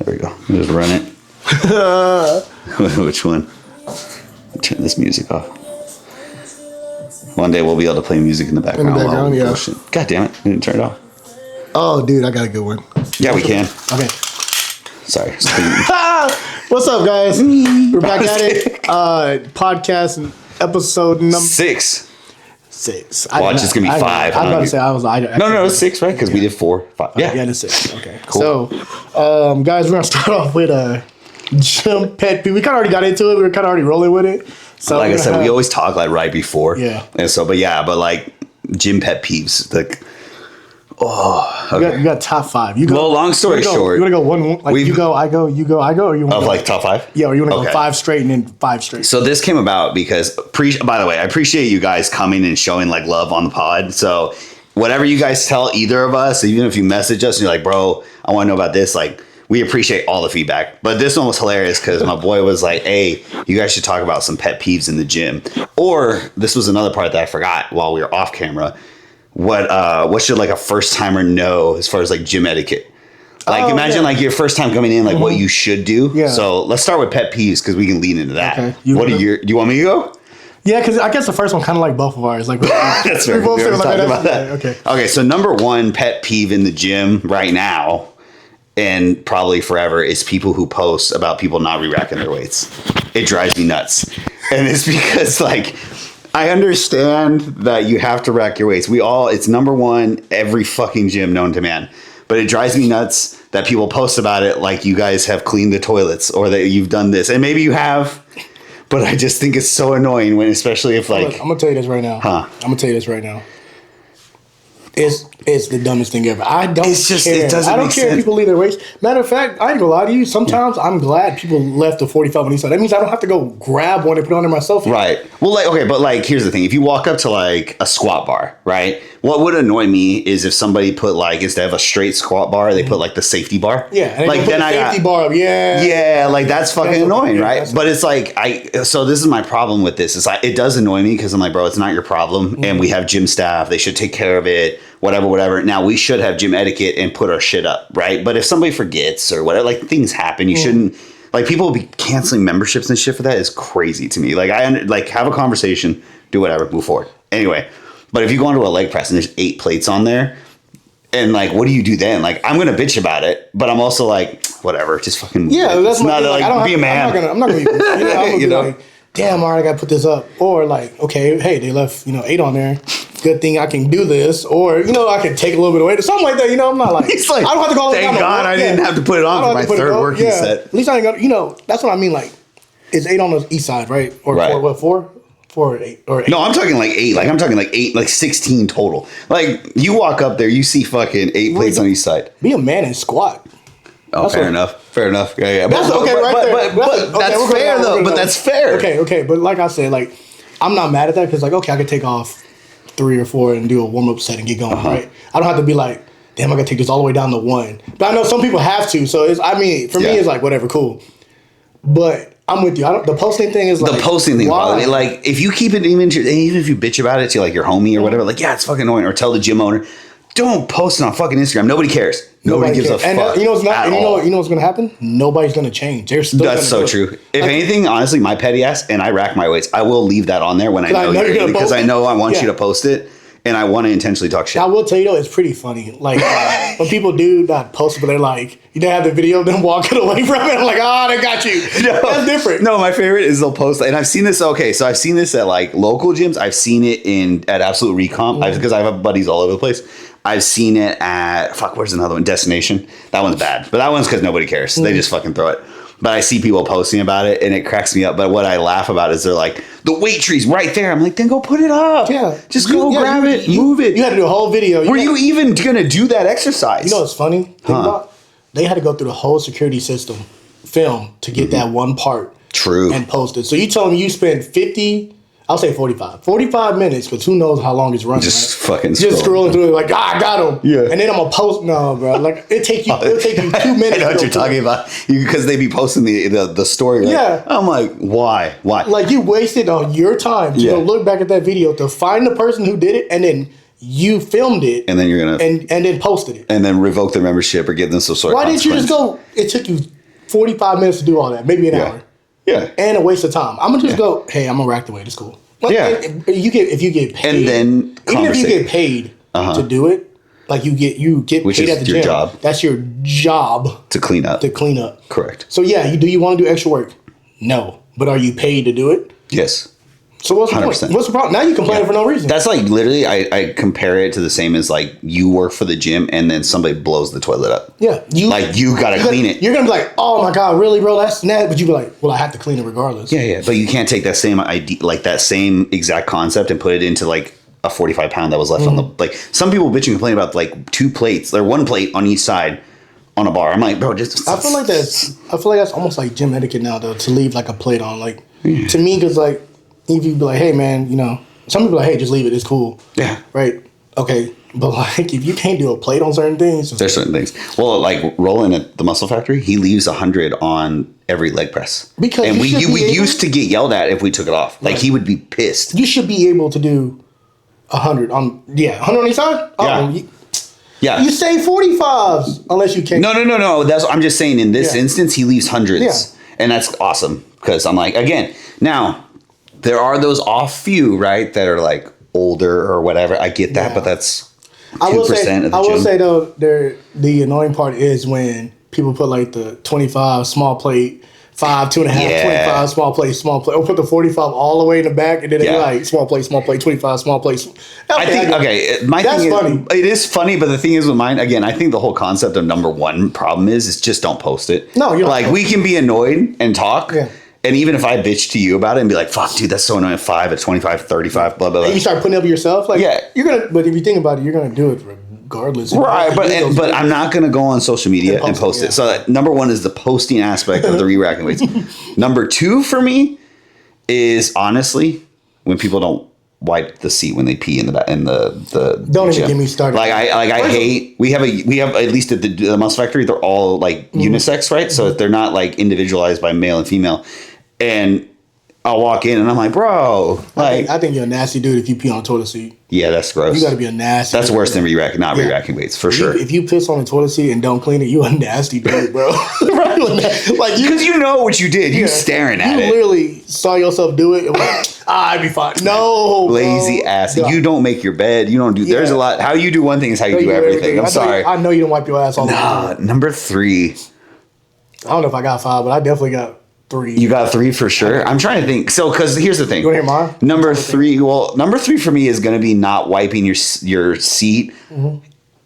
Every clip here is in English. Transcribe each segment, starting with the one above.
There we go. Just run it. Which one? Turn this music off. One day we'll be able to play music in the background. Yeah. God damn it. We didn't turn it off. Oh, dude, I got a good one. Yeah, we can. Okay. Sorry. What's up, guys? We're back at it. Podcast episode number 6. Watch, it's going to be 5. I was about to say, No, it's 6, right? Because we did 4, 5. Yeah. Yeah, it's 6. Okay. Cool. So, guys, we're going to start off with a gym pet peeve. We kind of already got into it. We were kind of already rolling with it. So like I said, we always talk like right before. Yeah. And so, but like gym pet peeves. Like, okay. You got top 5. You go. Well, long story short. You want to go one, like you go, I go, you go, I go, or you want to go like top 5? Yeah, or you want to go 5 straight and then 5 straight. So this came about because, by the way, I appreciate you guys coming and showing like love on the pod. So whatever you guys tell either of us, even if you message us and you're like, bro, I want to know about this, like, we appreciate all the feedback. But this one was hilarious because my boy was like, hey, you guys should talk about some pet peeves in the gym. Or this was another part that I forgot while we were off camera. What should like a first timer know as far as like gym etiquette? Like imagine like your first time coming in, like what you should do. Yeah. So let's start with pet peeves because we can lead into that. Okay. Do you want me to go? Yeah, because I guess the first one kind of like both of ours. Like that's fair. We both talked about that. Okay. Okay. So number 1 pet peeve in the gym right now, and probably forever, is people who post about people not re-racking their weights. It drives me nuts. And it's because, like, I understand that you have to rack your weights. It's number 1, every fucking gym known to man. But it drives me nuts that people post about it like you guys have cleaned the toilets or that you've done this. And maybe you have, but I just think it's so annoying when, especially if, like... Look, I'm going to tell you this right now. I'm going to tell you this right now. It's the dumbest thing ever. I don't care. I don't care if people leave their weights. Matter of fact, I ain't gonna lie to you. Sometimes I'm glad people left the 45 on each side. That means I don't have to go grab one and put it on there myself. Right. Well, like, okay, but like, here's the thing. If you walk up to like a squat bar, right? What would annoy me is if somebody put like, instead of a straight squat bar, they put like the safety bar. Yeah. And like then I safety bar up. Yeah. Yeah. Like that's fucking annoying, right? But it's like, so this is my problem with this. It's like, it does annoy me because I'm like, bro, it's not your problem. And we have gym staff. They should take care of it. Whatever. Now we should have gym etiquette and put our shit up, right? But if somebody forgets or whatever, like things happen, you shouldn't. Like people will be canceling memberships and shit for that is crazy to me. Like have a conversation, do whatever, move forward. Anyway, but if you go into a leg press and there's 8 plates on there, and like, what do you do then? Like, I'm gonna bitch about it, but I'm also like, whatever, just fucking. Yeah, that's not like be a man. I'm not gonna. You know. Like, damn, all right, I gotta put this up. Or like, okay, hey, they left 8 on there. Good thing I can do this, or I can take a little bit of weight or something like that. I'm not like, it's like I don't have to go. Thank God I didn't have to put it on for my 3rd working set. At least I ain't gonna. That's what I mean. Like, it's 8 on the east side, right? Or right. 4 or 8 or 8. No, I'm talking like 8. Like I'm talking like 8, like 16 total. Like you walk up there, you see fucking 8 plates on each side. Be a man and squat. Oh, fair enough. Yeah. That's okay, right there. But that's fair though. But that's fair. Okay. But like I said, like I'm not mad at that because like okay, I could take off 3 or 4 and do a warm up set and get going. Right. I don't have to be like, damn, I gotta take this all the way down to 1. But I know some people have to. So for me, it's like whatever, cool. But I'm with you. The posting thing is like the posting thing. Why? Like if you keep it even if you bitch about it to like your homie or whatever, like it's fucking annoying. Or tell the gym owner. Don't post it on fucking Instagram. Nobody cares. Nobody gives a fuck. And you know what's gonna happen? Nobody's gonna change. That's so true. If anything, honestly, my petty ass, and I rack my weights, I will leave that on there when I know you're gonna because I know I want you to post it, and I want to intentionally talk shit. I will tell you though, it's pretty funny. Like when people do not post it, but they're like, they have the video of them walking away from it. I'm like, they got you. No, that's different. No, my favorite is they'll post, and I've seen this. Okay, so I've seen this at like local gyms. I've seen it at Absolute Recomp because I have buddies all over the place. I've seen it at, where's another one? Destination. That one's bad. But that one's because nobody cares. They just fucking throw it. But I see people posting about it, and it cracks me up. But what I laugh about is they're like, the weight tree's right there. I'm like, then go put it up. Yeah. Just go grab it, move it. You had to do a whole video. Were you even going to do that exercise? You know what's funny? Think about, they had to go through the whole security system, film, to get that one part. True. And post it. So you told me you spent 50... I'll say 45. 45 minutes, because who knows how long it's running. Just right? fucking just scrolling through it like, I got him. Yeah. And then I'm going to post. No, bro. Like, it'll take you 2 minutes. I know what you're talking about. Because they be posting the story. Like, yeah. I'm like, why? Like, you wasted on your time to go look back at that video to find the person who did it, and then you filmed it. And then you're going to... And then posted it. And then revoke their membership or give them some sort of consequence. Why didn't you just go... It took you 45 minutes to do all that, maybe an hour. Yeah. And a waste of time. I'm gonna just go, hey, I'm gonna rack the weight. It's cool. Like, Yeah. If you get paid, And then even if you get paid to do it, like you get Which paid is at the your gym. job. That's your job to clean up. Correct. So yeah, do you want to do extra work? No. But are you paid to do it? Yes. So what's the 100%. Point? What's the problem? Now you complain for no reason. That's like literally, I compare it to the same as like you work for the gym and then somebody blows the toilet up. Yeah. You gotta clean it. You're gonna be like, oh my God, really, bro? That's nasty. But you be like, well, I have to clean it regardless. Yeah. But you can't take that same idea, like that same exact concept and put it into like a 45 pound that was left on the, like some people bitch and complain about like 2 plates or 1 plate on each side on a bar. I'm like, bro, just. I feel like that's almost like gym etiquette now though, to leave like a plate on. Like to me, because like, if you be like, hey man, some people are like, hey, just leave it, it's cool. Yeah. Right. Okay. But like, if you can't do a plate on certain things, there's certain things. Well, like Roland at the Muscle Factory, he leaves 100 on every leg press. Because and we used to get yelled at if we took it off. Like he would be pissed. You should be able to do 100 on 100 on each side. Yeah. You say 45s unless you can't. No. I'm just saying in this instance, he leaves hundreds, and that's awesome because I'm like, again, now. There are those off few, right, that are like older or whatever. I get that, but that's 2% of the gym. I will say though, the annoying part is when people put like the 25 small plate, 5, 2.5, 25 small plate, or put the 45 all the way in the back, and then they're like small plate, 25, small plate. I think that's funny. It is funny, but the thing is with mine, again, I think the whole concept of number one problem is just don't post it. No, you're like we can be annoyed and talk. Yeah. And even if I bitch to you about it and be like, fuck, dude, that's so annoying. 5 at 25, 35, blah, blah, blah. And you start putting up yourself? Like, yeah. But if you think about it, you're going to do it regardless. Right, but I'm not going to go on social media and post it. So number one is the posting aspect of the re-racking weights. Number 2 for me is honestly when people don't wipe the seat when they pee in the don't even get me started. I hate we have at least at the Muscle Factory, they're all like unisex, right? So they're not like individualized by male and female. And I'll walk in and I'm like, bro, like I think you're a nasty dude if you pee on a toilet seat. Yeah, that's gross. You got to be a nasty. That's worse than re-racking, not re-racking weights for sure. If you piss on a toilet seat and don't clean it, you a nasty dude, bro. Right? Like because you know what you did. You staring at it. You literally saw yourself do it and went, I'd be fine. No, lazy bro. ass. You don't make your bed. You don't do. There's a lot. How you do one thing is how you do everything. I'm sorry. I know you don't wipe your ass all the time. Number 3. I don't know if I got 5, but I definitely got 3. You got 3 for sure. I'm trying to think. So, because here's the thing. You want to hear mine? Number 3. Well, number 3 for me is going to be not wiping your seat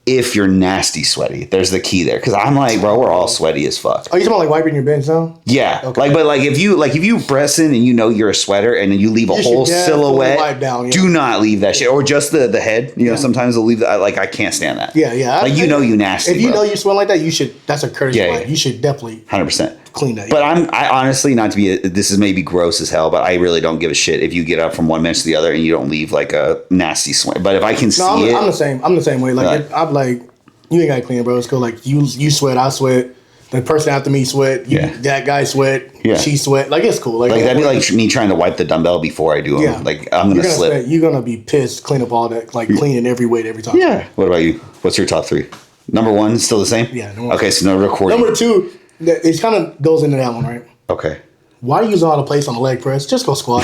if you're nasty sweaty. There's the key there because I'm like, bro, we're all sweaty as fuck. Oh, you talking about like wiping your bench now? Yeah. Okay. But if you press in and you know you're a sweater and then you leave a whole silhouette, wipe down, do not leave that shit or just the head. You know, sometimes they'll leave that. Like I can't stand that. Yeah. Like you nasty. If you know you smell like that, you should. That's a courtesy wipe. You should definitely 100%. Clean that. But I honestly, not to be, this is maybe gross as hell, but I really don't give a shit if you get up from one bench to the other and you don't leave like a nasty sweat. But if I can see it. I'm the same. I'm the same way. Like, I'm like, you ain't got to clean it, bro. It's cool. Like, you sweat, I sweat. The person after me sweat. That guy sweat. She sweat. Like, it's cool. Like that'd be like me trying to wipe the dumbbell before I do them. Yeah. Like, I'm going to slip. You're going to be pissed, clean up all that, like cleaning every weight every time. Yeah. What about you? What's your top 3? Number 1, still the same? Yeah. Okay, so no recording. Number 2, it kind of goes into that one, right? Okay. Why use all the plates on the leg press? Just go squat.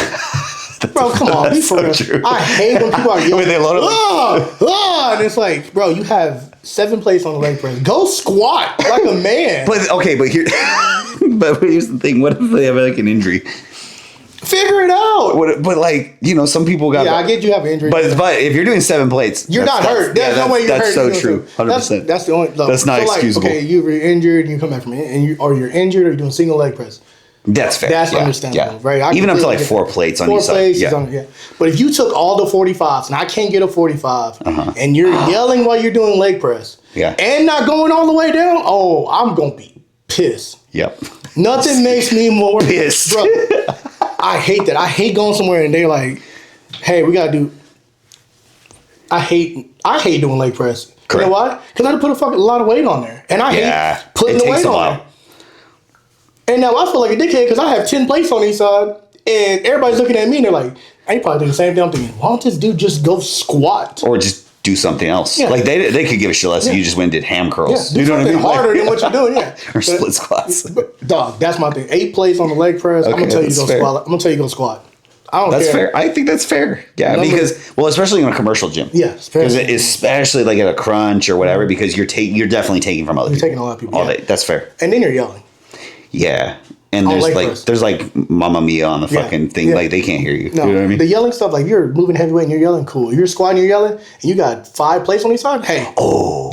Bro, come on, be for real. I hate when people are yelling. When they load and it's like, bro, you have 7 plates on the leg press. Go squat like a man. But here's the thing. What if they have like an injury? Figure it out. But like, some people got. Yeah, I get you have an injury. But if you're doing 7 plates, you're not hurt. There's no way you're hurt. That's so true. 100%. That's the only. That's not excusable. Okay, you're injured and you come back from it, or you're injured or you're doing single leg press. That's fair. That's understandable, right? Even up to like 4 plates on each side. Yeah. But if you took all the 45s and I can't get a 45 and you're yelling while you're doing leg press and not going all the way down, I'm going to be pissed. Yep. Nothing makes me more pissed. Bro, I hate that. I hate going somewhere and they're like, hey, we got to do. I hate doing leg press. Correct. You know why? Because I had to put a lot of weight on there. And I hate putting the weight on there. And now I feel like a dickhead because I have 10 plates on each side, and everybody's looking at me and they're like, I ain't probably doing the same thing. I'm thinking, why don't this dude just go squat? Or just do something else. Yeah. Like they could give a shit less if you just went and did ham curls. Do You know what I mean? harder than what you're doing, yeah. Or split squats. But, dog, that's my thing. 8 plates on the leg press. I'm gonna tell you to go squat. I'm gonna tell you to go squat. I don't care. That's fair. I think that's fair. Yeah, because especially in a commercial gym. Yeah, especially like at a crunch or whatever, because you're definitely taking from other people. You're taking a lot of people all day. That's fair. And then you're yelling. Yeah. And there's like Mamma Mia on the fucking thing. Like they can't hear you. No, you know what I mean? The yelling stuff, like you're moving heavyweight and you're yelling, cool. You're squatting, you're yelling, and you got 5 plates on each side. Hey,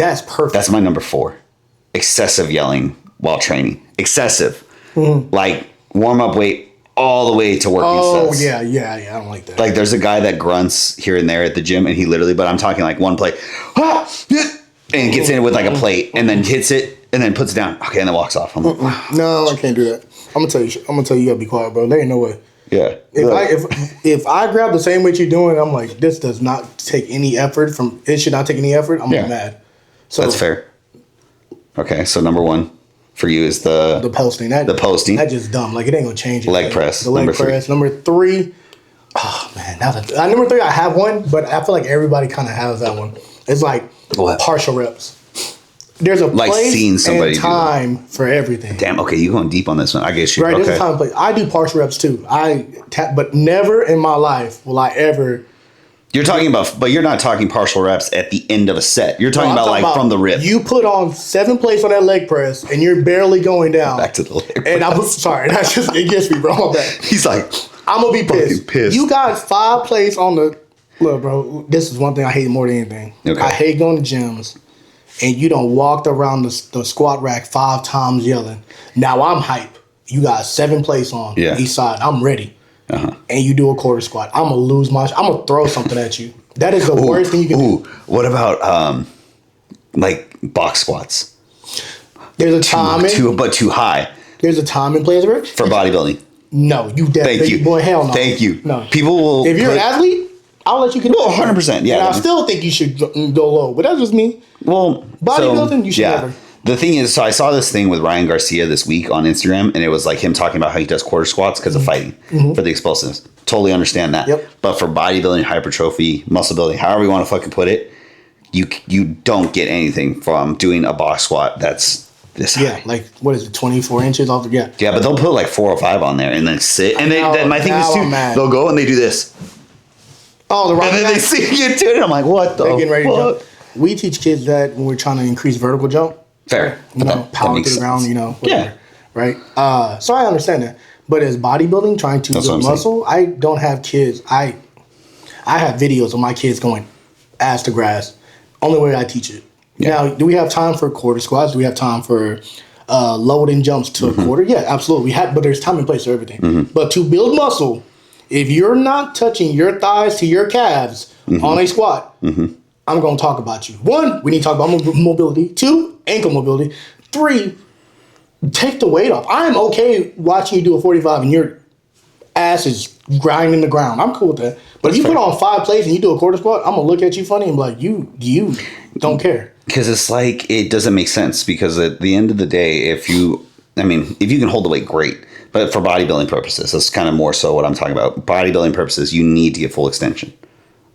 that's perfect. That's my number 4. Excessive yelling while training. Excessive. Like warm up weight all the way to working sets. Yeah. I don't like that. Like there's a guy that grunts here and there at the gym, and he literally, but I'm talking like one plate, and gets in with like a plate, and then hits it, and then puts it down. Okay, and then walks off. I'm like, no, I can't do that. I'm gonna tell you, you gotta be quiet, bro. There ain't no way. Yeah. If I grab the same weight you're doing, I'm like, this does not take any effort from. It should not take any effort. I'm mad. So that's fair. Okay, so number 1 for you is the posting. The posting. That's just dumb. Like it ain't gonna change it. Leg press. The leg press. Number 3. Oh man, number 3. I have one, but I feel like everybody kind of has that one. It's like partial reps. There's a place and time for everything. Damn. Okay, you going deep on this one? I guess you. Right. Okay. There's a time and place. I do partial reps too. But never in my life will I ever. You're talking about, but you're not talking partial reps at the end of a set. You're talking about from the rip. You put on 7 plates on that leg press, and you're barely going down. Back to the leg press. And I'm sorry. That's just it gets me, bro. I'm bad. He's like, I'm gonna be pissed. You got 5 plates on the. Look, bro. This is one thing I hate more than anything. Okay. I hate going to gyms. And you don't walk around the squat rack 5 times yelling. Now I'm hype. You got 7 plates on each side. I'm ready. And you do a quarter squat. I'm going to lose my... I'm going to throw something at you. That is the worst thing you can do. What about like box squats? There's a time... But too high. There's a time and place, Rich? For bodybuilding. No, you definitely... Thank you. Boy, hell no. Thank you. No. People will... If you're an athlete... I'll let you get 100%. Yeah. And I still think you should go low, but that's just me. Well, bodybuilding, you should never. The thing is, so I saw this thing with Ryan Garcia this week on Instagram, and it was like him talking about how he does quarter squats because of fighting for the explosiveness. Totally understand that. Yep. But for bodybuilding, hypertrophy, muscle building, however you want to fucking put it, you don't get anything from doing a box squat that's this high. Yeah, like what is it, 24 inches off the Yeah, but they'll put like 4 or 5 on there and then sit. And my thing is too, they'll go and they do this. Oh, the right. And then they see you do it. I'm like, what the getting ready to jump. We teach kids that when we're trying to increase vertical jump. Fair. Power to the ground, whatever. Yeah. Right? So I understand that. But as bodybuilding, trying to build muscle, I don't have kids. I have videos of my kids going ass to grass. Only way I teach it. Yeah. Now, do we have time for quarter squats? Do we have time for loading jumps to a quarter? Yeah, absolutely. But there's time and place for everything. But to build muscle, if you're not touching your thighs to your calves on a squat, I'm going to talk about you. 1, we need to talk about mobility. 2, ankle mobility. 3, take the weight off. I'm okay watching you do a 45 and your ass is grinding the ground. I'm cool with that. But if you put on 5 plates and you do a quarter squat, I'm going to look at you funny and be like, you don't care. Because it's like, it doesn't make sense. Because at the end of the day, if you can hold the weight, great. But for bodybuilding purposes, that's kind of more so what I'm talking about. Bodybuilding purposes, you need to get full extension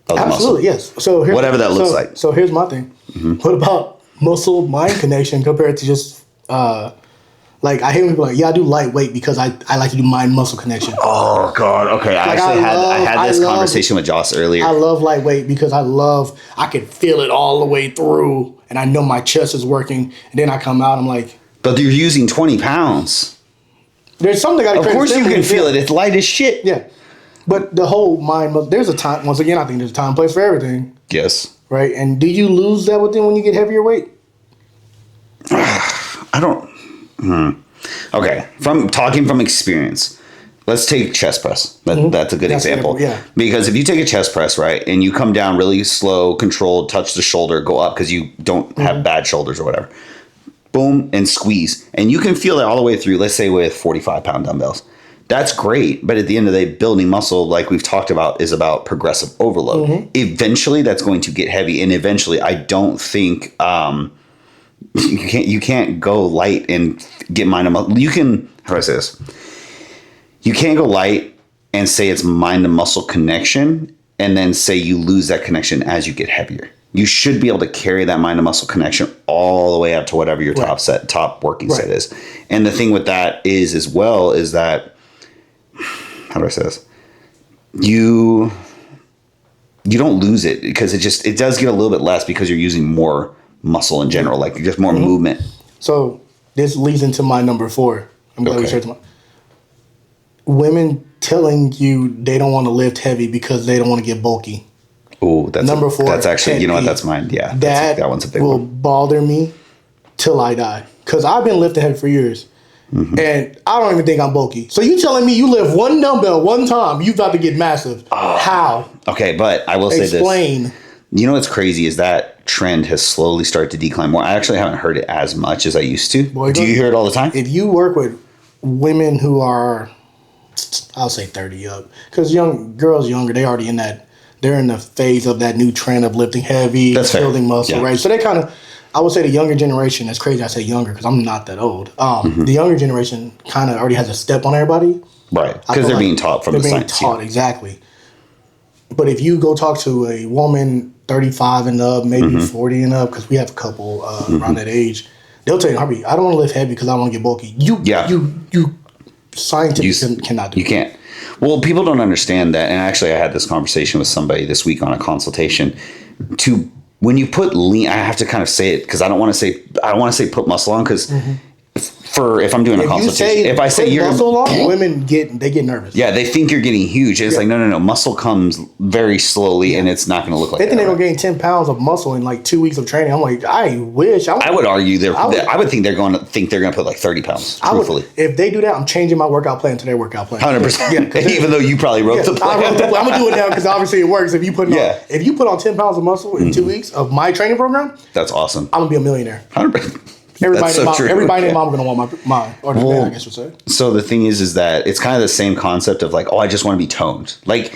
of the muscle. Absolutely, yes. So whatever that looks like. So here's my thing. What about muscle-mind connection compared to just, like, I hear people like, yeah, I do lightweight because I like to do mind-muscle connection. Oh, God. Okay, I had this conversation with Joss earlier. I love lightweight because I can feel it all the way through, and I know my chest is working, and then I come out, I'm like... But you're using 20 pounds. There's something I got to. Of course you can feel it. It's light as shit. Yeah, but the whole mind. There's a time. Once again, I think there's a time and place for everything. Yes. Right. And do you lose that when you get heavier weight? I don't. Okay. From experience, let's take chest press. That's a good example. Yeah. Because if you take a chest press, right, and you come down really slow, controlled, touch the shoulder, go up because you don't have bad shoulders or whatever. Boom, and squeeze. And you can feel that all the way through, let's say with 45-pound dumbbells. That's great, but at the end of the day, building muscle, like we've talked about, is about progressive overload. Eventually, that's going to get heavy, and eventually, I don't think you can't go light and get mind to muscle. You can, how do I say this? You can't go light and say it's mind to muscle connection, and then say you lose that connection as you get heavier. you should be able to carry that mind to muscle connection all the way up to whatever your top working set is. And the thing with that is as well is that, how do I say this? You don't lose it because it does get a little bit less because you're using more muscle in general, like just more movement. So this leads into my number 4. I'm glad we shared tomorrow. Women telling you they don't want to lift heavy because they don't want to get bulky. Oh, that's number 4. That's actually, you know what? That's mine. Yeah, that one's a big will one. bother me till I die because I've been lifting heavy for years. And I don't even think I'm bulky. So you telling me you lift one dumbbell one time, you about to get massive? How? Okay, but I will say this. Explain. You know what's crazy is that trend has slowly started to decline more. I actually haven't heard it as much as I used to. Boy, do you hear it all the time? If you work with women who are, I'll say 30 up, because girls younger, they already they're in the phase of that new trend of lifting heavy, building muscle, right? So they kind of, I would say the younger generation, that's crazy I say younger because I'm not that old. The younger generation kind of already has a step on everybody. Right, because they're being taught from the science. They're being taught, exactly. But if you go talk to a woman 35 and up, maybe 40 and up, because we have a couple around that age, they'll tell you, Harvey, I don't want to lift heavy because I want to get bulky. You scientifically cannot do it. You can't. Well, people don't understand that. And actually, I had this conversation with somebody this week on a consultation. When you put lean, I have to kind of say it because I don't want to say put muscle on because if I'm doing a consultation, if I say you're muscle on, women get nervous. Yeah, they think you're getting huge. It's like no. Muscle comes very slowly, and it's not going to look like they think they're going to gain 10 pounds of muscle in like 2 weeks of training. I'm like, I wish. I would argue I would think they're going to put like 30 pounds. Truthfully, if they do that, I'm changing my workout plan to their workout plan. 100%. Yeah, even though you probably wrote the plan. I'm going to do it now because obviously it works. If you put on 10 pounds of muscle in 2 weeks of my training program, that's awesome. I'm going to be a millionaire. 100%. Everybody and mom going to want mine. Or the man, I guess you say. So the thing is that it's kind of the same concept of like, oh, I just want to be toned. Like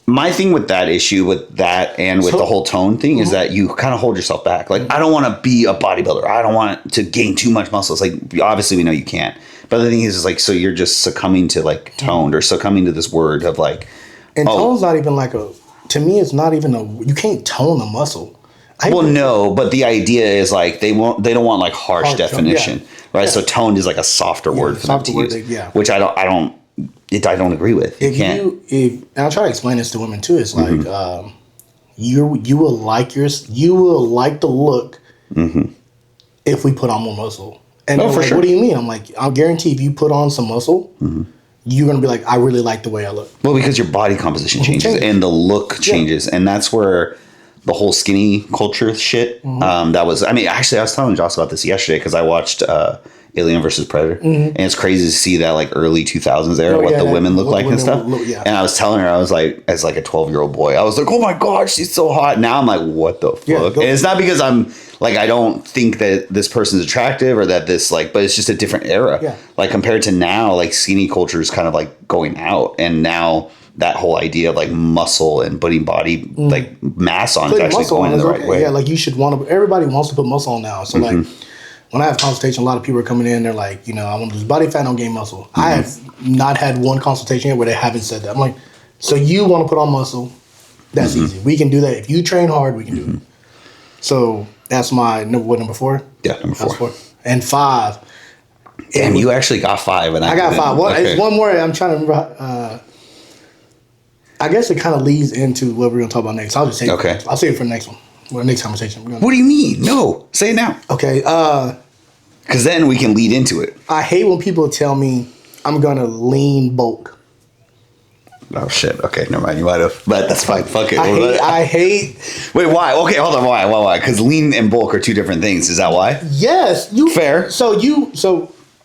my thing with that issue, with that and with the whole tone thing is that you kind of hold yourself back. Like I don't want to be a bodybuilder. I don't want to gain too much muscle. It's like, obviously we know you can't. But the thing is like, so you're just succumbing to like toned or succumbing to this word of like. And tone's not even like to me, it's not even you can't tone a muscle. No, but the idea is like they don't want like harsh definition, right? Yeah. So toned is like a softer word for them to use, which I don't agree with. And I'll try to explain this to women too. It's like you will like the look if we put on more muscle. And they're like, what do you mean? I'm like, I'll guarantee if you put on some muscle, you're gonna be like, I really like the way I look. Well, because your body composition changes and the look changes, and that's where the whole skinny culture shit. Actually, I was telling Joss about this yesterday because I watched Alien vs. Predator, and it's crazy to see that like early 2000s era, what the women look like and stuff. And I was telling her, I was like, as like a 12-year-old boy, I was like, oh my gosh, she's so hot. Now I'm like, what the fuck? And it's not because I'm like, I don't think that this person's attractive or that this like, but it's just a different era. Yeah. Like compared to now, like skinny culture is kind of like going out, and now that whole idea of like muscle and putting body like mass on is actually going in the right way. Yeah, like you should everybody wants to put muscle on now. So like when I have consultation, a lot of people are coming in, they're like, I want to lose body fat, don't gain muscle. I have not had one consultation yet where they haven't said that. I'm like, so you want to put on muscle, that's easy. We can do that. If you train hard, we can do it. So that's my number 4? Yeah, number 4. And 5. Damn, you actually got 5. And I got 5. It's one more. I'm trying to remember. I guess it kind of leads into what we're going to talk about next. I'll just say it. I'll save it for the next one. Well, the next conversation. What do you mean? No. Say it now. Okay. Because then we can lead into it. I hate when people tell me I'm going to lean bulk. Oh, shit. Okay, never mind. You might have. But that's fine. Fuck it. I hate. Wait, why? Okay, hold on. Why? Because lean and bulk are two different things. Is that why? Yes. Fair. So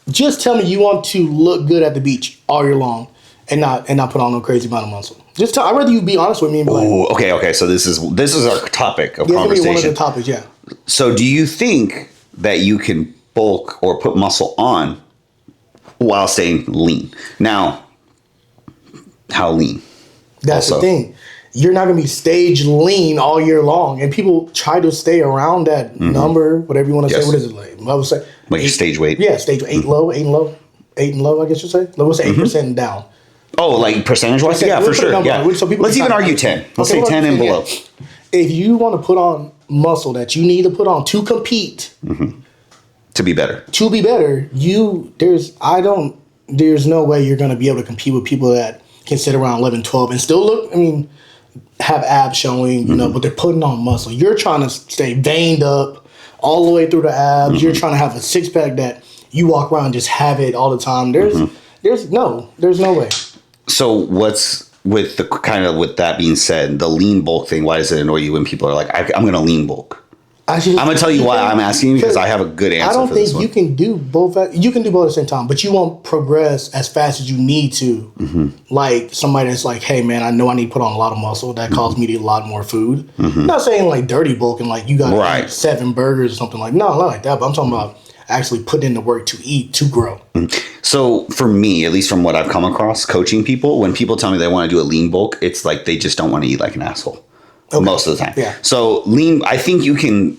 just tell me you want to look good at the beach all year long and not put on no crazy amount of muscle. I'd rather you be honest with me and be like, okay. So this is our topic of conversation. One of the topics, yeah. So do you think that you can bulk or put muscle on while staying lean? Now, how lean? That's the thing. You're not going to be stage lean all year long, and people try to stay around that number, whatever you want to say. What is it like? I would say like your stage weight. Yeah, stage 8 low, 8 and low. I guess you'd say. Let's say 8% down. Oh, like percentage wise? Yeah, for sure. Yeah. So let's even argue 10. Let's say 10 and below. If you want to put on muscle that you need to put on to compete, To be better. there's no way you're going to be able to compete with people that can sit around 11, 12 and still look, have abs showing, but they're putting on muscle. You're trying to stay veined up all the way through the abs. You're trying to have a six pack that you walk around and just have it all the time. There's no way. So what's with with that being said, the lean bulk thing, why does it annoy you when people are like, I'm going to lean bulk? I'm going to tell you why I'm asking, because I have a good answer. I don't for this think one. you can do both. You can do both at the same time, but you won't progress as fast as you need to. Like somebody that's like, hey man, I know I need to put on a lot of muscle. That caused me to eat a lot more food. I'm not saying like dirty bulk and like you got to eat 7 burgers or something like. No, not like that. But I'm talking about actually putting in the work to eat, to grow. So for me, at least from what I've come across coaching people, when people tell me they want to do a lean bulk, it's like they just don't want to eat like an asshole. Okay. Most of the time. Yeah. So lean, I think you can.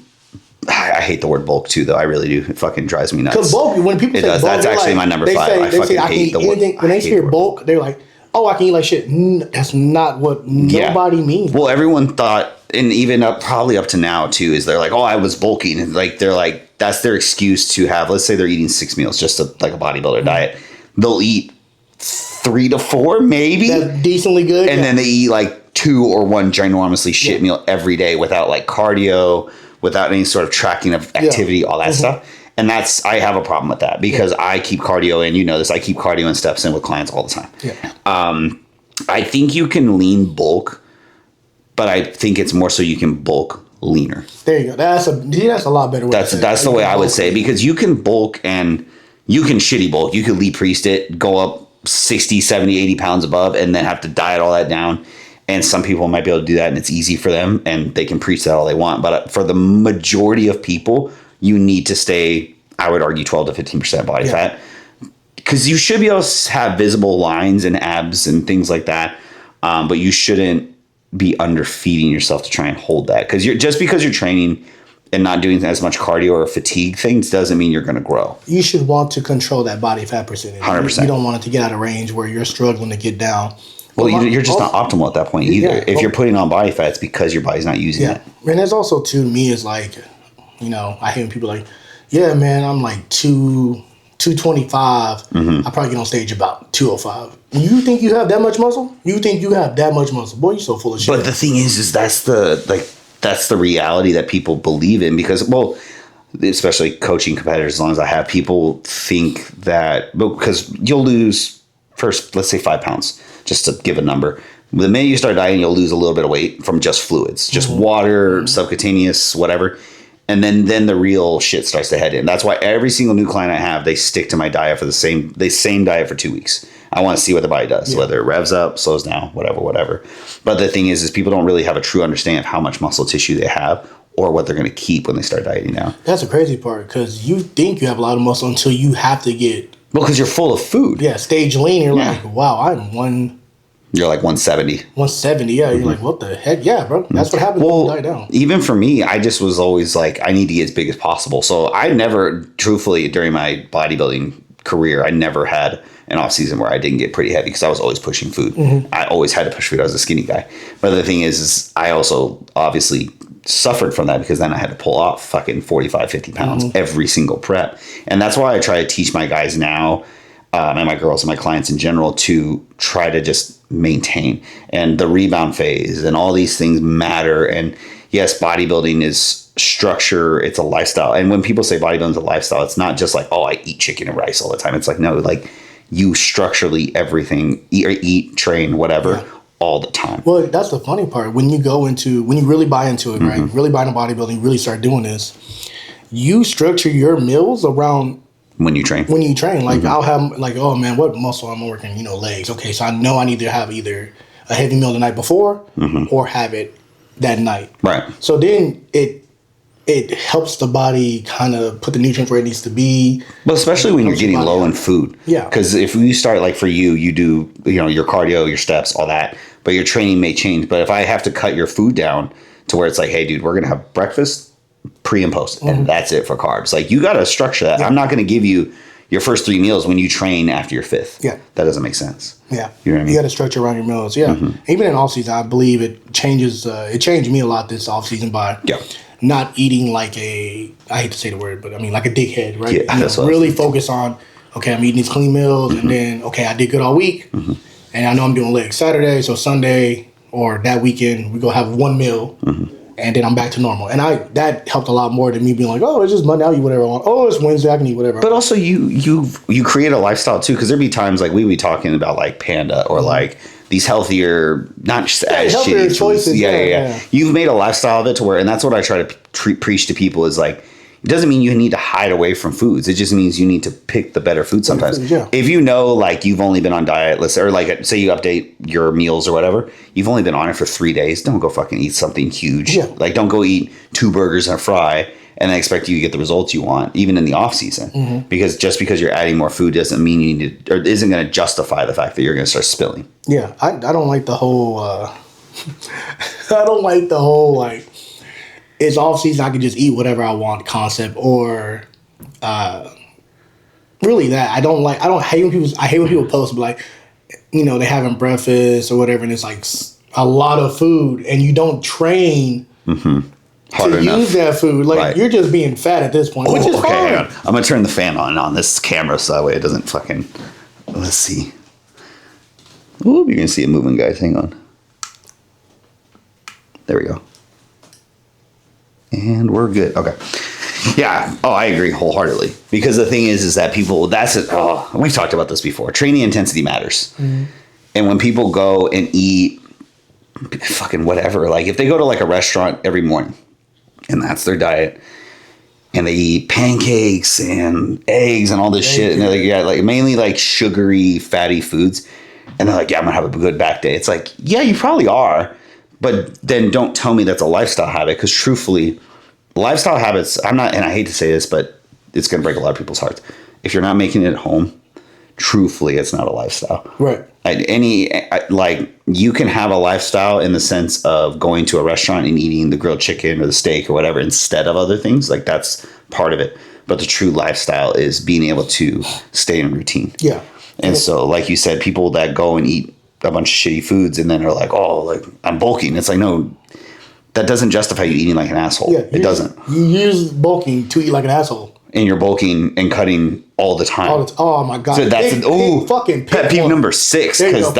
I hate the word bulk too, though. I really do. It fucking drives me nuts. Because bulk, when people say bulk, that's actually my number 5. I fucking hate the word. When they hear bulk, they're like, "Oh, I can eat like shit." That's not what nobody means. Well, everyone thought, and even probably up to now too, is they're like, "Oh, I was bulking," and like they're like, that's their excuse to have. Let's say they're eating 6 meals, just like a bodybuilder diet. They'll eat 3 to 4, maybe. That's decently good, and then they eat like 2 or 1 ginormously shit meal every day without like cardio, without any sort of tracking of activity, all that stuff. And I have a problem with that because I keep cardio in, I keep cardio and steps in with clients all the time. Yeah. I think you can lean bulk, but I think it's more so you can bulk leaner. There you go. That's a lot better way. That's the way I would say, because you can bulk and you can shitty bulk. You could Lee Priest it, go up 60, 70, 80 pounds above, and then have to diet all that down. And some people might be able to do that, and it's easy for them, and they can preach that all they want. But for the majority of people, you need to stay, I would argue, 12 to 15% body fat. Because you should be able to have visible lines and abs and things like that. But you shouldn't be underfeeding yourself to try and hold that. Because just because you're training and not doing as much cardio or fatigue things doesn't mean you're going to grow. You should want to control that body fat percentage. 100%. You don't want it to get out of range where you're struggling to get down. Well, you're just not optimal at that point either. If you're putting on body fat, it's because your body's not using it. And there's also, to me, is like, I hear people like, yeah, man, I'm like 225. I probably get on stage about 205. You think you have that much muscle? You think you have that much muscle? Boy, you're so full of shit. But the thing is that's the reality that people believe in, because, well, especially coaching competitors, as long as I have, people think that, because you'll lose first, let's say 5 pounds, just to give a number. The minute you start dieting, you'll lose a little bit of weight from just fluids, just water, subcutaneous, whatever. And then the real shit starts to head in. That's why every single new client I have, they stick to my diet for the same diet for 2 weeks. I want to see what the body does, whether it revs up, slows down, whatever. But the thing is people don't really have a true understanding of how much muscle tissue they have or what they're going to keep when they start dieting now. That's the crazy part, because you think you have a lot of muscle until you have to get... Well, because you're full of food. Yeah, stage lean, you're like, wow, You're like 170. 170, yeah. You're like, what the heck? Yeah, bro. That's what happens when you die down. Even for me, I just was always like, I need to get as big as possible. So I never, truthfully, during my bodybuilding career, I never had an off season where I didn't get pretty heavy, because I was always pushing food. I always had to push food. I was a skinny guy. But the thing is I also obviously suffered from that, because then I had to pull off fucking 45, 50 pounds every single prep. And that's why I try to teach my guys now, and my girls and my clients in general, to try to just maintain. And the rebound phase and all these things matter. And yes, bodybuilding is structure. It's a lifestyle. And when people say bodybuilding is a lifestyle, it's not just like, oh, I eat chicken and rice all the time. It's like, no, like you structurally everything, eat, train, whatever, all the time. Well, that's the funny part. When you really buy into it, right? Really buy into bodybuilding, really start doing this, you structure your meals around when you train. Like I'll have like, oh man, what muscle I'm working? Legs. Okay, so I know I need to have either a heavy meal the night before or have it that night. Right. So then it helps the body kind of put the nutrients where it needs to be. Well, especially when you're getting low in food. Yeah. Because if you start, like for you do, your cardio, your steps, all that, but your training may change. But if I have to cut your food down to where it's like, hey, dude, we're going to have breakfast, pre and post, and that's it for carbs. Like, you got to structure that. I'm not going to give you your first 3 meals when you train after your 5th. Yeah. That doesn't make sense. Yeah. You know what I mean? You got to structure around your meals. Yeah. Even in off season, I believe it changes. It changed me a lot this off season by not eating like I hate to say the word, but I mean like a dickhead, right? Yeah, that's what really focus on, okay, I'm eating these clean meals, and then, okay, I did good all week, and I know I'm doing legs Saturday, so Sunday or that weekend, we go have one meal, and then I'm back to normal. And that helped a lot more than me being like, oh, it's just Monday, I'll eat whatever I want. Oh, it's Wednesday, I can eat whatever I want. But also, you create a lifestyle too, because there'd be times like we would be talking about like Panda or like these healthier, not just as healthier shitty choices. foods. Yeah. You've made a lifestyle of it to where, and that's what I try to preach to people is like, it doesn't mean you need to hide away from foods. It just means you need to pick the better food sometimes. If you know, like you've only been on diet, let's or like say you update your meals or whatever, you've only been on it for 3 days. Don't go fucking eat something huge. Yeah. Like don't go eat 2 burgers and a fry and then expect you to get the results you want, even in the off season. Because just because you're adding more food doesn't mean you need to, or isn't going to justify the fact that you're going to start spilling. Yeah, I don't like the whole. I don't like the whole like it's off season. I can just eat whatever I want concept, or really that I don't like. I hate when people post like, they having breakfast or whatever, and it's like a lot of food, and you don't train. Hard to enough. Use that food. Like, you're just being fat at this point, which is fine. Hang on. I'm going to turn the fan on this camera so that way it doesn't fucking... Let's see. Ooh, you're going to see it moving, guys. Hang on. There we go. And we're good. Okay. Yeah. Oh, I agree wholeheartedly. Because the thing is that people... we've talked about this before. Training intensity matters. And when people go and eat fucking whatever, like if they go to like a restaurant every morning, and that's their diet, and they eat pancakes and eggs and all this shit, and they're like, like mainly like sugary, fatty foods, and they're like, I'm gonna have a good back day. It's like, yeah, you probably are, but then don't tell me that's a lifestyle habit, because truthfully, lifestyle habits, and I hate to say this, but it's gonna break a lot of people's hearts. If you're not making it at home, truthfully, it's not a lifestyle. Right. You can have a lifestyle in the sense of going to a restaurant and eating the grilled chicken or the steak or whatever instead of other things. Like that's part of it. But the true lifestyle is being able to stay in routine. Yeah. And so, like you said, people that go and eat a bunch of shitty foods and then are like, oh, like I'm bulking. It's like, no, that doesn't justify you eating like an asshole. Yeah, it doesn't. You use bulking to eat like an asshole. And you're bulking and cutting all the time. Oh my god! So that's fucking pet peeve number 6, because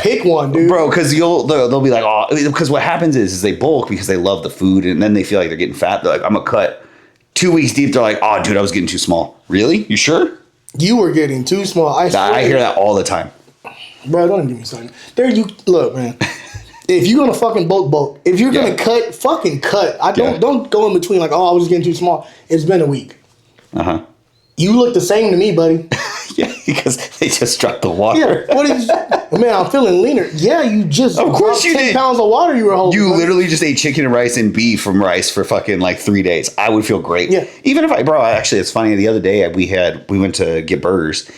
pick one, dude. Bro, because they'll be like, oh, because what happens is they bulk because they love the food, and then they feel like they're getting fat. They're like, I'm gonna cut 2 weeks deep. They're like, oh, dude, I was getting too small. Really? You sure? You were getting too small. I hear that all the time. Bro, don't give me something. Look, man. If you're gonna fucking bulk, if you're gonna cut, fucking cut. Don't go in between like, oh, I was just getting too small. It's been a week. You look the same to me, buddy. Yeah, because they just dropped the water. Yeah, man, I'm feeling leaner. Yeah, you just of course you 10 did. pounds of water you were holding. You literally just ate chicken and rice and beef from rice for fucking like 3 days. I would feel great. Yeah. Even if actually, it's funny. The other day we went to get burgers,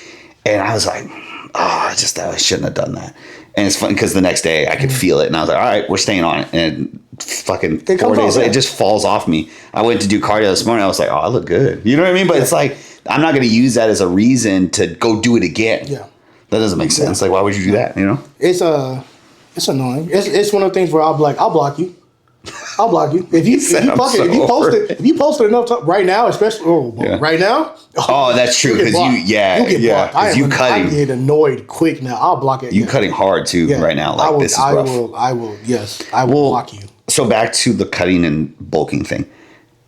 and I was like, I shouldn't have done that. And it's funny because the next day I could feel it, and I was like, all right, we're staying on it. And fucking 4 days later, it just falls off me. I went to do cardio this morning. I was like, oh, I look good. You know what I mean? But it's like, I'm not going to use that as a reason to go do it again. Yeah. That doesn't make sense. Like, why would you do that? You know? It's annoying. It's one of the things where I'll be like, I'll block you. I'll block you. If you post it enough time right now, especially right now. Oh, that's true. Because you get blocked. I get annoyed quick now. I'll block it. You cutting hard too right now. Like this is rough. I will block you. So back to the cutting and bulking thing.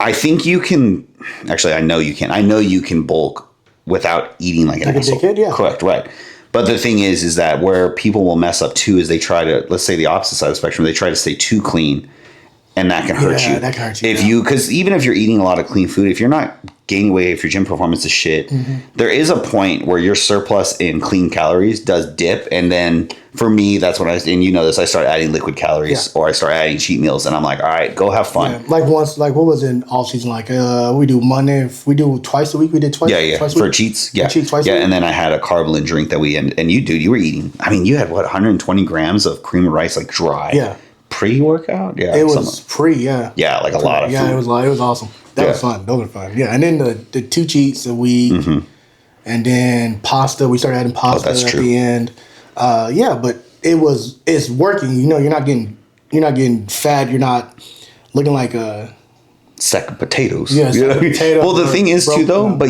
I think you can. Actually, I know you can. I know you can bulk without eating like an asshole. Dickhead, yeah. Correct. Right. But the thing is that where people will mess up too is they try to, let's say the opposite side of the spectrum, they try to stay too clean, and that can hurt you. That can hurt you. Because even if you're eating a lot of clean food, if you're not gaining weight, if your gym performance is shit, there is a point where your surplus in clean calories does dip. And then for me, that's when I start adding liquid calories or I start adding cheat meals, and I'm like, all right, go have fun. Yeah. Like once, like what was in off season? Like we do Monday, we do twice a week. We did twice. Yeah. Twice for cheats. Yeah. Cheats twice a week. And then I had a carb drink that and you were eating. I mean, you had 120 grams of cream of rice, like dry. Yeah. Pre-workout? Yeah. It was yeah. Yeah, like a lot of food. Yeah, it was awesome. That was fun. Those were fun. Yeah, and then the 2 cheats a week, and then pasta. We started adding pasta at the end. But it's working. You're not getting fat. You're not looking like a sack of potatoes. Yes, You know what I mean? potato Well, the thing is too, though, down. but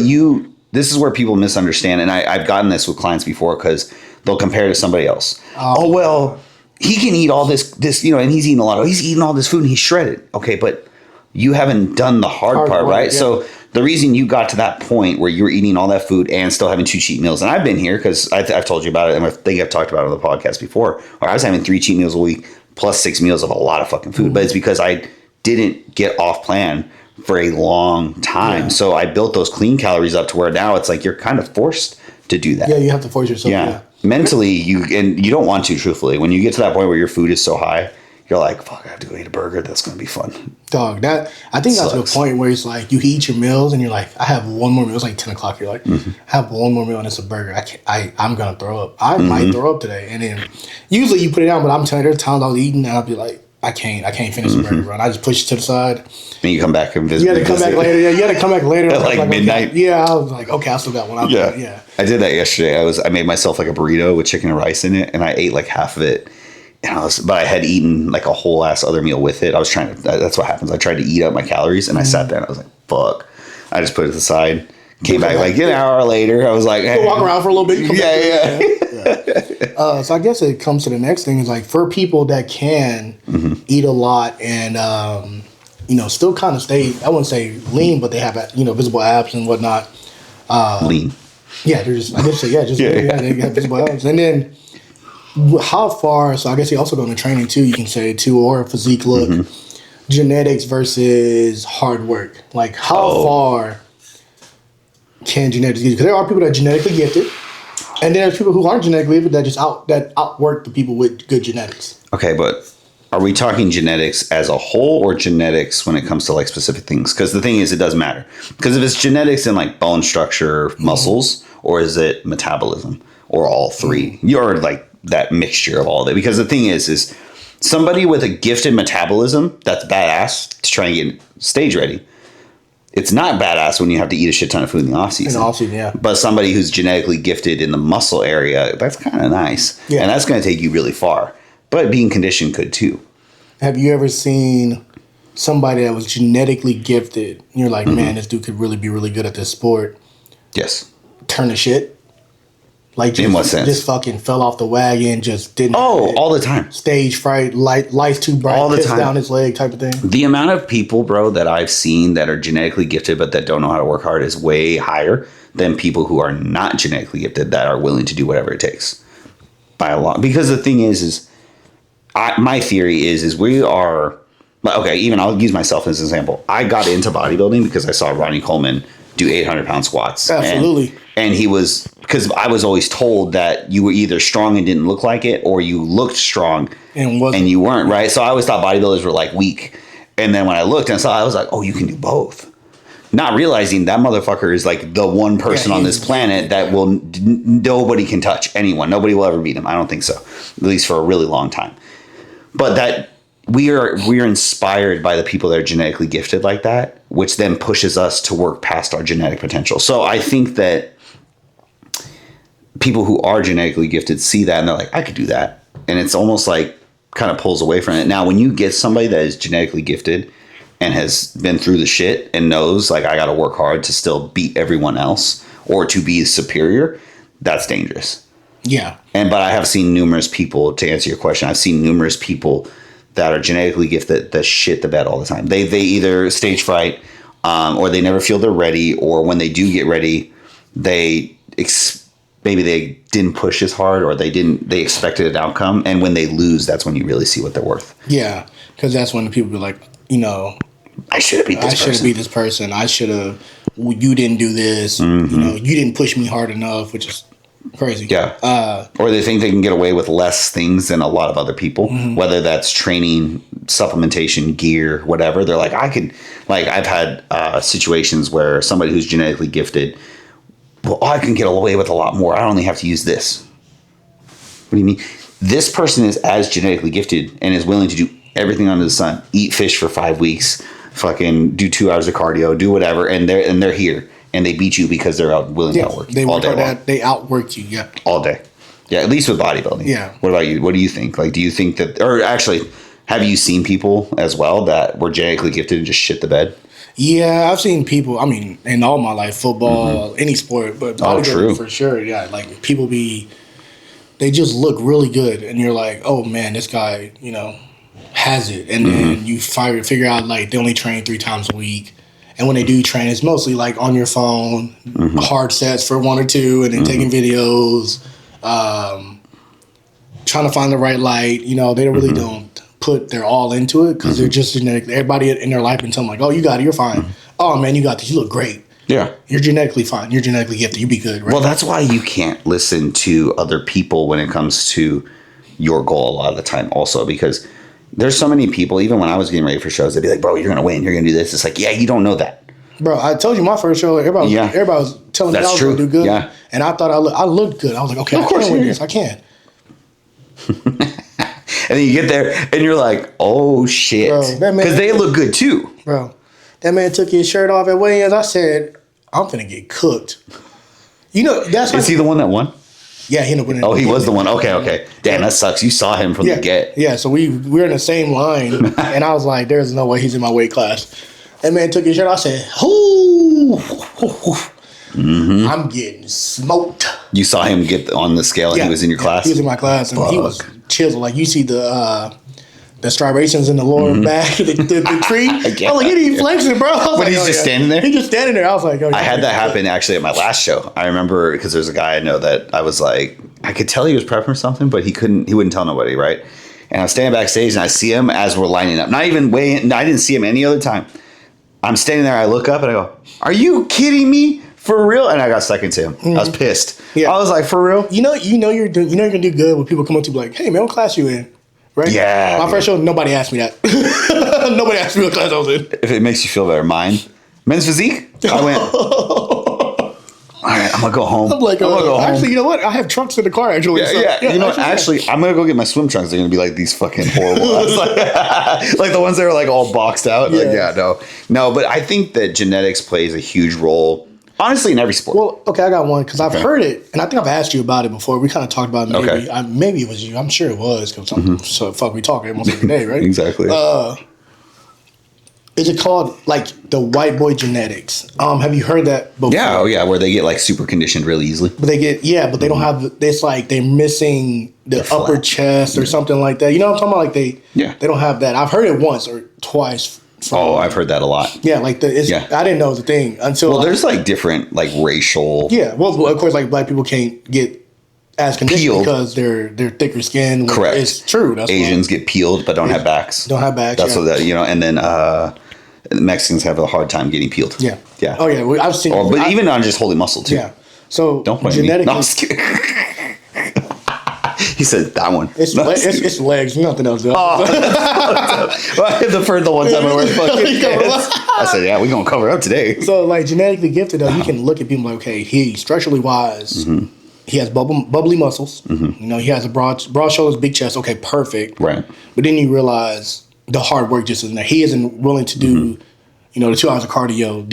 this is where people misunderstand, and I've gotten this with clients before because they'll compare to somebody else. Oh, well, he can eat all this, and he's eating he's eating all this food and he's shredded. Okay, but you haven't done the hard part, right? Yeah. So the reason you got to that point where you were eating all that food and still having 2 cheat meals, and I've been here because I've told you about it, and I think I've talked about it on the podcast before, where I was having 3 cheat meals a week plus 6 meals of a lot of fucking food, but it's because I didn't get off plan for a long time. Yeah. So I built those clean calories up to where now it's like you're kind of forced to do that. Yeah, you have to force yourself. Yeah. Mentally, you don't want to, truthfully. When you get to that point where your food is so high, you're like, fuck, I have to go eat a burger. That's going to be fun. Dog, I think that's the point where it's like you eat your meals and you're like, I have one more meal. It's like 10 o'clock. You're like, I have one more meal and it's a burger. I'm going to throw up. I might throw up today. And then usually you put it down, but I'm telling you, there's times I was eating and I'll be like, I can't finish the burger run. I just push it to the side. And you come back and visit. You had to come back later. Yeah, you had to come back later. At like midnight. Okay. Yeah, I was like, okay, I still got one. Yeah. I did that yesterday. I made myself like a burrito with chicken and rice in it, and I ate like half of it. But I had eaten like a whole ass other meal with it. I was trying to. That's what happens. I tried to eat up my calories, and I sat there and I was like, fuck. I just put it to the side. Came back like an hour later. I was like, hey. Walk around for a little bit. Yeah. So I guess it comes to the next thing is like for people that can eat a lot and still kind of stay. I wouldn't say lean, but they have visible abs and whatnot. Lean. Yeah, they're just. I guess they have visible abs, and then how far? So I guess you also go into training too. You can say too, or physique look, genetics versus hard work. Like how far can genetics get? Because there are people that are genetically gifted, and there's people who aren't genetically gifted that just outwork the people with good genetics. Okay, but are we talking genetics as a whole or genetics when it comes to like specific things? Because the thing is, it does matter. Because if it's genetics in like bone structure, muscles, or is it metabolism, or all three? You're like that mixture of all of it. Because the thing is somebody with a gifted metabolism that's badass to try and get stage ready. It's not badass when you have to eat a shit ton of food in the off season. In the off season, yeah. But somebody who's genetically gifted in the muscle area, that's kind of nice. Yeah. And that's going to take you really far. But being conditioned could too. Have you ever seen somebody that was genetically gifted and you're like, man, this dude could really be really good at this sport? Yes. Turn to shit? Like in what sense? Just fucking fell off the wagon, just didn't. Oh, all the time. Stage fright, lights too bright, all the time. Down his leg type of thing. The amount of people, bro, that I've seen that are genetically gifted but that don't know how to work hard is way higher than people who are not genetically gifted that are willing to do whatever it takes by a lot. Because the thing is my theory is we are, okay, even I'll use myself as an example. I got into bodybuilding because I saw Ronnie Coleman do 800-pound squats. Absolutely. And he was, because I was always told that you were either strong and didn't look like it, or you looked strong and you weren't, right? So I always thought bodybuilders were like weak. And then when I looked and saw, I was like, oh, you can do both. Not realizing that motherfucker is like the one person on this planet that nobody can touch anyone. Nobody will ever beat him. I don't think so, at least for a really long time. But that we are inspired by the people that are genetically gifted like that, which then pushes us to work past our genetic potential. So I think that people who are genetically gifted see that and they're like, I could do that. And it's almost like kind of pulls away from it. Now, when you get somebody that is genetically gifted and has been through the shit and knows like I got to work hard to still beat everyone else or to be superior, that's dangerous. Yeah. But I have seen numerous people, to answer your question, I've seen numerous people that are genetically gifted that shit the bed all the time. They either stage fright or they never feel they're ready, or when they do get ready, maybe they didn't push as hard or they expected an outcome. And when they lose, that's when you really see what they're worth. Yeah. Because that's when the people be like, I should have beat this person. You didn't do this. You didn't push me hard enough, which is crazy. Yeah. Or they think they can get away with less things than a lot of other people, whether that's training, supplementation, gear, whatever. They're like, I've had situations where somebody who's genetically gifted, I can get away with a lot more. I only have to use this. What do you mean? This person is as genetically gifted and is willing to do everything under the sun, eat fish for 5 weeks, fucking do 2 hours of cardio, do whatever, and they're here. And they beat you because they're willing to outwork you. They work hard. They outwork you. Yeah. All day. Yeah. At least with bodybuilding. Yeah. What about you? What do you think? Like, do you think that, or actually, have you seen people as well that were genetically gifted and just shit the bed? Yeah, I've seen people. I mean, in all my life, football, any sport, but bodybuilding for sure. Yeah, like people they just look really good, and you're like, oh man, this guy, has it, and then you figure out like they only train 3 times a week, and when they do train, it's mostly like on your phone, hard sets for 1 or 2, and then taking videos, trying to find the right light. They really don't put their all into it because they're just genetically. Everybody in their life been telling them like, oh, you got it, you're fine. Oh man, you got this, you look great. Yeah. You're genetically fine. You're genetically gifted. You be good, right? Well, that's why you can't listen to other people when it comes to your goal a lot of the time also, because there's so many people, even when I was getting ready for shows, they'd be like, bro, you're going to win. You're going to do this. It's like, yeah, you don't know that. Bro, I told you my first show, everybody was telling me I was going to do good. Yeah. And I thought I looked good. I was like, okay, I can win this. I can. And then you get there and you're like, oh shit. Because they look good too. Bro, that man took his shirt off at weigh-ins. I said, I'm finna get cooked. That's Is he the one that won? Yeah, he ended up winning. Oh, he was the one. Okay. Damn, that sucks. You saw him from the get. Yeah, so we're in the same line, and I was like, there's no way he's in my weight class. That man took his shirt off. I said, ooh. I'm getting smoked. You saw him get on the scale and he was in your class? He was in my class, and he was chiseled. Like, you see the striations in the lower back, the tree. I was like, he ain't flexing, bro. But he's just standing there? He's just standing there. I was like, I had that happen actually at my last show. I remember because there's a guy I know that I was like, I could tell he was prepping for something, but he wouldn't tell nobody, right? And I was standing backstage and I see him as we're lining up. Not even waiting. I didn't see him any other time. I'm standing there. I look up and I go, are you kidding me? For real? And I got stuck into him. I was pissed. Yeah. I was like, for real? You're gonna do good when people come up to you like, hey man, what class you in? Right? Yeah. My first show, nobody asked me that. Nobody asked me what class I was in. If it makes you feel better, mine. Men's physique? I went, all right, I'm gonna go home. I'm like, actually, you know what? I have trunks in the car, actually. Yeah. You know what? Actually, I'm gonna go get my swim trunks. They're gonna be like these fucking horrible. like the ones that are like all boxed out. No. But I think that genetics plays a huge role. Honestly, in every sport. Well, okay, I got one because I've heard it, and I think I've asked you about it before. We kind of talked about it. Maybe, maybe it was you. I'm sure it was because so fuck, we talk almost every day, right? Exactly. Is it called like the white boy genetics? Have you heard that before? Yeah, where they get like super conditioned really easily. But but they don't have. It's like they're missing the upper chest or something like that. You know what I'm talking about? Like they don't have that. I've heard it once or twice. I've heard that a lot. Yeah, like I didn't know it was a thing until. Well, there's like different like racial. Yeah, well, of course, like black people can't get as conditioned because they're thicker skin. Correct. It's true. That's Asians get peeled but don't have backs. Don't have backs. That's what that and then Mexicans have a hard time getting peeled. Yeah. Yeah. Oh yeah, I've seen. But even on just holding muscle too. Yeah. So don't point genetically. No, I'm just kidding. He said that one. It's legs, nothing else. The one time I wear fucking pants. I said, yeah, we're going to cover up today. So, like, genetically gifted, though, you can look at people like, okay, he's structurally wise. He has bubbly muscles. He has a broad shoulders, big chest. Okay, perfect. Right. But then you realize the hard work just isn't there. He isn't willing to do, the 2 hours of cardio,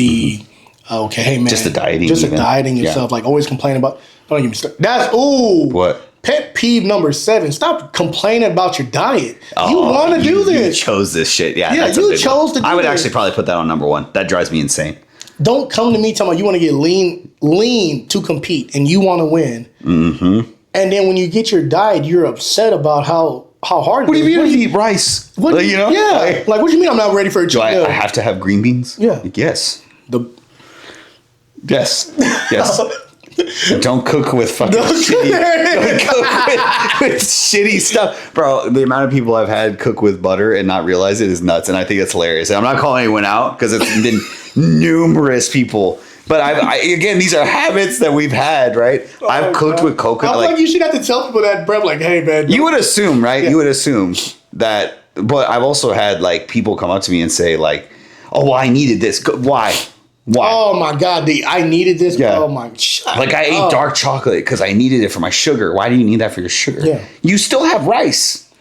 okay, hey, man. Just the dieting. Just the dieting and stuff. Like, always complaining about, don't get me started. That's, What? Pet peeve number 7. Stop complaining about your diet. You want to do this. You chose this shit. Yeah, you chose to do I would this. actually probably put that on number 1. That drives me insane. Don't come to me telling me you want to get lean to compete and you want to win. And then when you get your diet, you're upset about how hard it is. What do you mean to eat rice? What, like, Yeah. Like, what do you mean I'm not ready for a cheat meal? I have to have green beans? Yeah. Yes. Yes. Don't cook with fucking shitty. Don't cook with shitty stuff, bro. The amount of people I've had cook with butter and not realize it is nuts, and I think it's hilarious. And I'm not calling anyone out because it's been numerous people. But again, these are habits that we've had, right? I've cooked with coconut. I feel like you should have to tell people that, bro. Like, hey, man. You would assume, right? Yeah. You would assume that. But I've also had like people come up to me and say, like, "Oh, well, I needed this. Why?" Oh my God, I needed this. Yeah. Oh my. Like I ate dark chocolate because I needed it for my sugar. Why do you need that for your sugar? Yeah. You still have rice.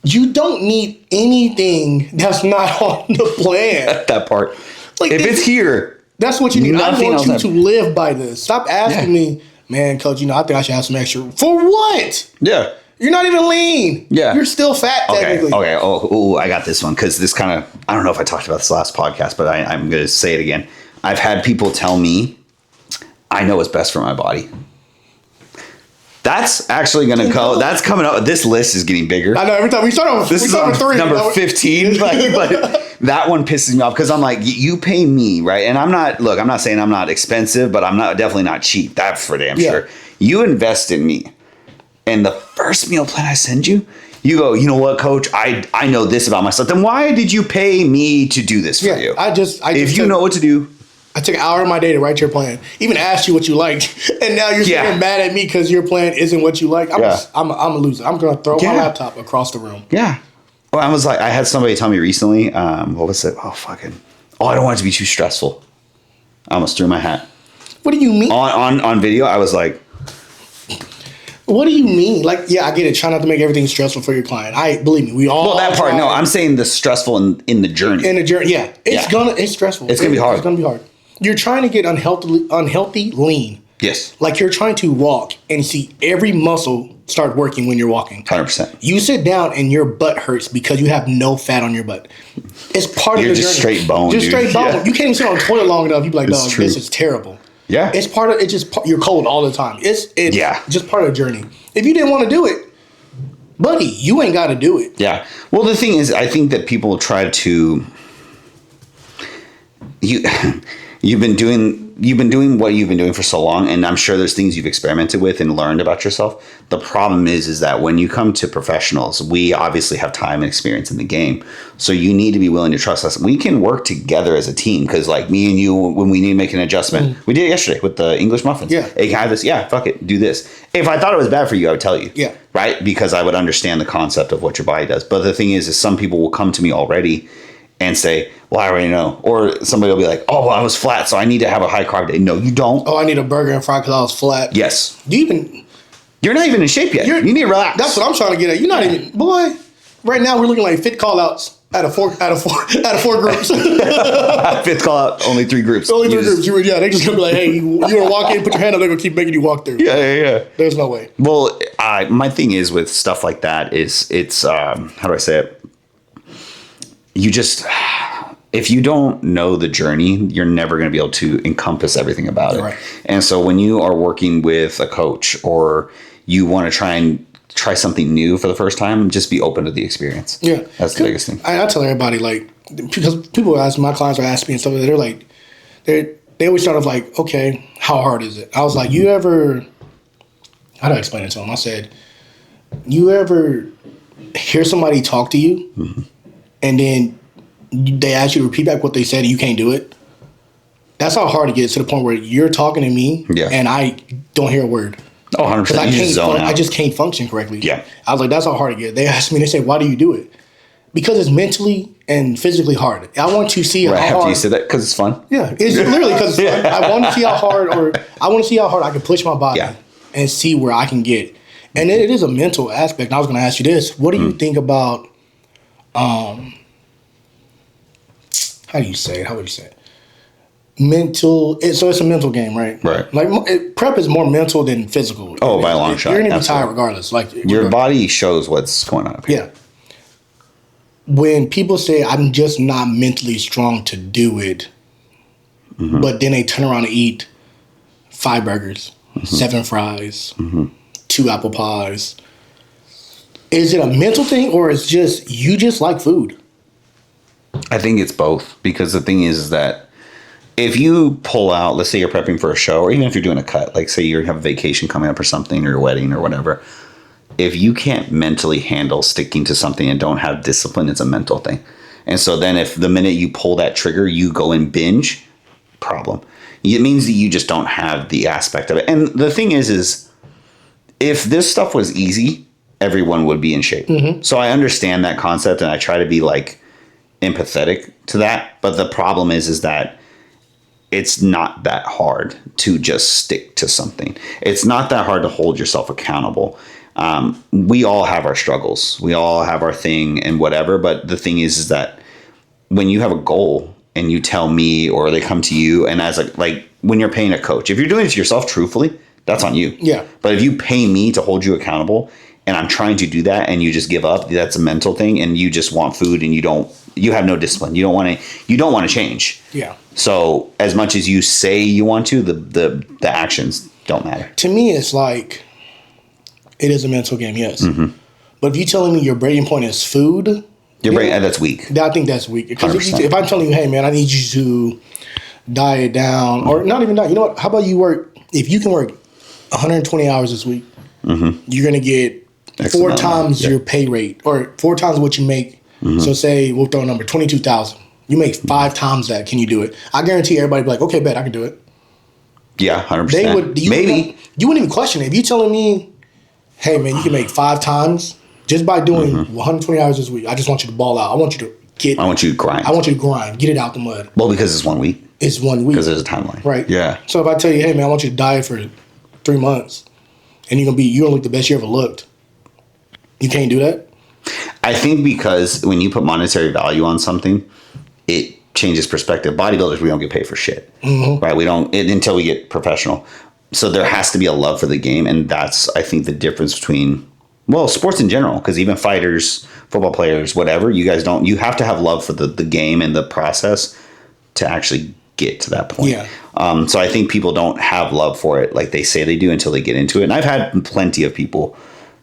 You don't need anything that's not on the plan. That part. Like if it's here, that's what you need. I want you to live by this. Stop asking me, man, coach. I think I should have some extra. For what? Yeah. You're not even lean. Yeah. You're still fat, technically. Okay. Oh, I got this one because this kind of, I don't know if I talked about this last podcast, but I'm going to say it again. I've had people tell me, I know what's best for my body. That's actually going to go. That's coming up. This list is getting bigger. I know. Every time we start off, this is on 3. number 15. But that one pisses me off because I'm like, you pay me, right? And I'm not saying I'm not expensive, but I'm definitely not cheap. That's for damn sure. You invest in me. And the first meal plan I send you, you go, you know what, coach? I know this about myself. Then why did you pay me to do this for you? If you know what to do. I took an hour of my day to write your plan. Even asked you what you liked, and now you're getting mad at me because your plan isn't what you like. I'm a loser. I'm gonna throw my laptop across the room. Yeah. Well, I had somebody tell me recently. What was it? I don't want it to be too stressful. I almost threw my hat. What do you mean? On video, I was like, what do you mean? Like, yeah, I get it. Try not to make everything stressful for your client. Believe me, we all. Well, that part. No, I'm saying the stressful in the journey. In the journey, yeah, it's stressful. It's gonna be hard. It's gonna be hard. You're trying to get unhealthy lean. Yes. Like you're trying to walk and see every muscle start working when you're walking. 100%. You sit down and your butt hurts because you have no fat on your butt. It's part of the journey. You're just straight bone, Just straight bone. Yeah. You can't even sit on the toilet long enough. You be like, dog, this is terrible. Yeah. It's part of, you're cold all the time. It's just part of the journey. If you didn't want to do it, buddy, you ain't got to do it. Yeah. Well, the thing is, I think that people try to, You've been doing what you've been doing for so long, and I'm sure there's things you've experimented with and learned about yourself. The problem is that when you come to professionals, we obviously have time and experience in the game, so you need to be willing to trust us. We can work together as a team because, like me and you, when we need to make an adjustment, we did it yesterday with the English muffins. Yeah, hey, can I have this? Yeah, fuck it, do this. If I thought it was bad for you, I would tell you. Yeah, right, because I would understand the concept of what your body does. But the thing is some people will come to me already and say, well, I already know. Or somebody will be like, oh, well, I was flat, so I need to have a high carb day. No, you don't. Oh, I need a burger and fry because I was flat. Yes. You're not even in shape yet. You need to relax. That's what I'm trying to get at. You're not even, boy. Right now we're looking like fit call outs out of four groups. Fifth call out, only 3 groups. Only 3 groups. They just gonna be like, hey, you wanna walk in, put your hand up, they're gonna keep making you walk through. Yeah. There's no way. Well, my thing is with stuff like that is it's how do I say it? You just, if you don't know the journey, you're never going to be able to encompass everything about it. Right. And so when you are working with a coach or you want to try something new for the first time, just be open to the experience. Yeah. That's the biggest thing. I tell everybody, like, because people ask, my clients are asking me and stuff, they're like, they always start off like, okay, how hard is it? I was like, how do I explain it to them? I said, you ever hear somebody talk to you and then they ask you to repeat back what they said and you can't do it? That's how hard it gets, to the point where you're talking to me and I don't hear a word. Oh, 100%. I just can't function correctly. Yeah. I was like, that's how hard it gets. They asked me, they say, why do you do it? Because it's mentally and physically hard. I want to see how hard. You said that because it's fun? Yeah. It's literally because it's fun. I want to see how hard, I can push my body and see where I can get. And it is a mental aspect. And I was going to ask you this. What do you think about, how do you say it? How would you say it? Mental. So it's a mental game, right? Right. Like prep is more mental than physical. Oh, by a long shot. You're going to be tired regardless. Like your body shows what's going on. Yeah. When people say, I'm just not mentally strong to do it, but then they turn around and eat 5 burgers, 7 fries, 2 apple pies. Is it a mental thing, or is just you just like food? I think it's both, because the thing is that if you pull out, let's say you're prepping for a show, or even if you're doing a cut, like say you have a vacation coming up or something, or your wedding or whatever, if you can't mentally handle sticking to something and don't have discipline, it's a mental thing. And so then if the minute you pull that trigger, you go and binge, problem. It means that you just don't have the aspect of it. And the thing is if this stuff was easy, everyone would be in shape. So I understand that concept, and I try to be like empathetic to that. But the problem is that it's not that hard to just stick to something. It's not that hard to hold yourself accountable. We all have our struggles. We all have our thing and whatever. But the thing is that when you have a goal and you tell me, or they come to you, and as like when you're paying a coach, if you're doing it to yourself truthfully, that's on you. Yeah. But if you pay me to hold you accountable, and I'm trying to do that, and you just give up, that's a mental thing, and you just want food, and you have no discipline. You don't want to change. Yeah. So as much as you say you want to, the actions don't matter. To me, it's like, it is a mental game, yes. Mm-hmm. But if you're telling me your breaking point is food, that's weak. I think that's weak. Because if I'm telling you, hey man, I need you to diet down, or not even that. You know what? How about you work? If you can work 120 hours this week, you're gonna get four times your pay rate, or 4 times what you make. So say we'll throw a number 22,000. You make 5 times that. Can you do it? I guarantee everybody be like, okay, bet I can do it. Yeah, 100%. They would. Maybe you wouldn't even question it if you telling me, hey man, you can make 5 times just by doing 120 hours this week. I just want you to ball out. I want you to grind. I want you to grind. Get it out the mud. Well, because it's 1 week. It's 1 week. Because there's a timeline. Right. Yeah. So if I tell you, hey man, I want you to diet for 3 months, and you're gonna look the best you ever looked, you can't do that. I think because when you put monetary value on something, it changes perspective. Bodybuilders, we don't get paid for shit, right? We don't until we get professional. So there has to be a love for the game, and that's, I think, the difference between, well, sports in general, because even fighters, football players, whatever, you guys don't. You have to have love for the game and the process to actually get to that point. Yeah. So I think people don't have love for it like they say they do until they get into it. And I've had plenty of people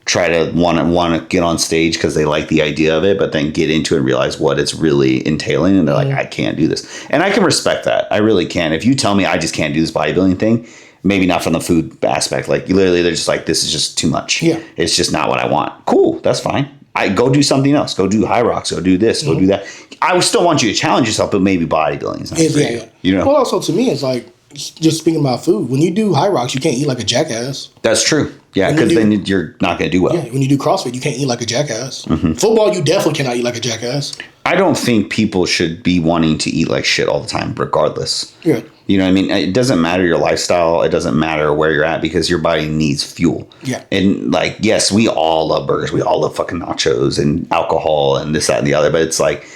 try to want to get on stage because they like the idea of it, but then get into it and realize what it's really entailing, and they're like, I can't do this. And I can respect that. I really can. If you tell me I just can't do this bodybuilding thing, maybe not from the food aspect, like literally they're just like, this is just too much. Yeah. It's just not what I want. Cool, that's fine. I go do something else. Go do high rocks. Go do this. Go do that. I would still want you to challenge yourself, but maybe bodybuilding is not for you. You know. Well, also to me, it's like, just speaking about food. When you do high rocks, you can't eat like a jackass. That's true. Yeah, because then you're not going to do well. Yeah, when you do CrossFit, you can't eat like a jackass. Football, you definitely cannot eat like a jackass. I don't think people should be wanting to eat like shit all the time, regardless. Yeah. You know what I mean? It doesn't matter your lifestyle. It doesn't matter where you're at, because your body needs fuel. Yeah. And like, yes, we all love burgers. We all love fucking nachos and alcohol and this, that, and the other. But it's like,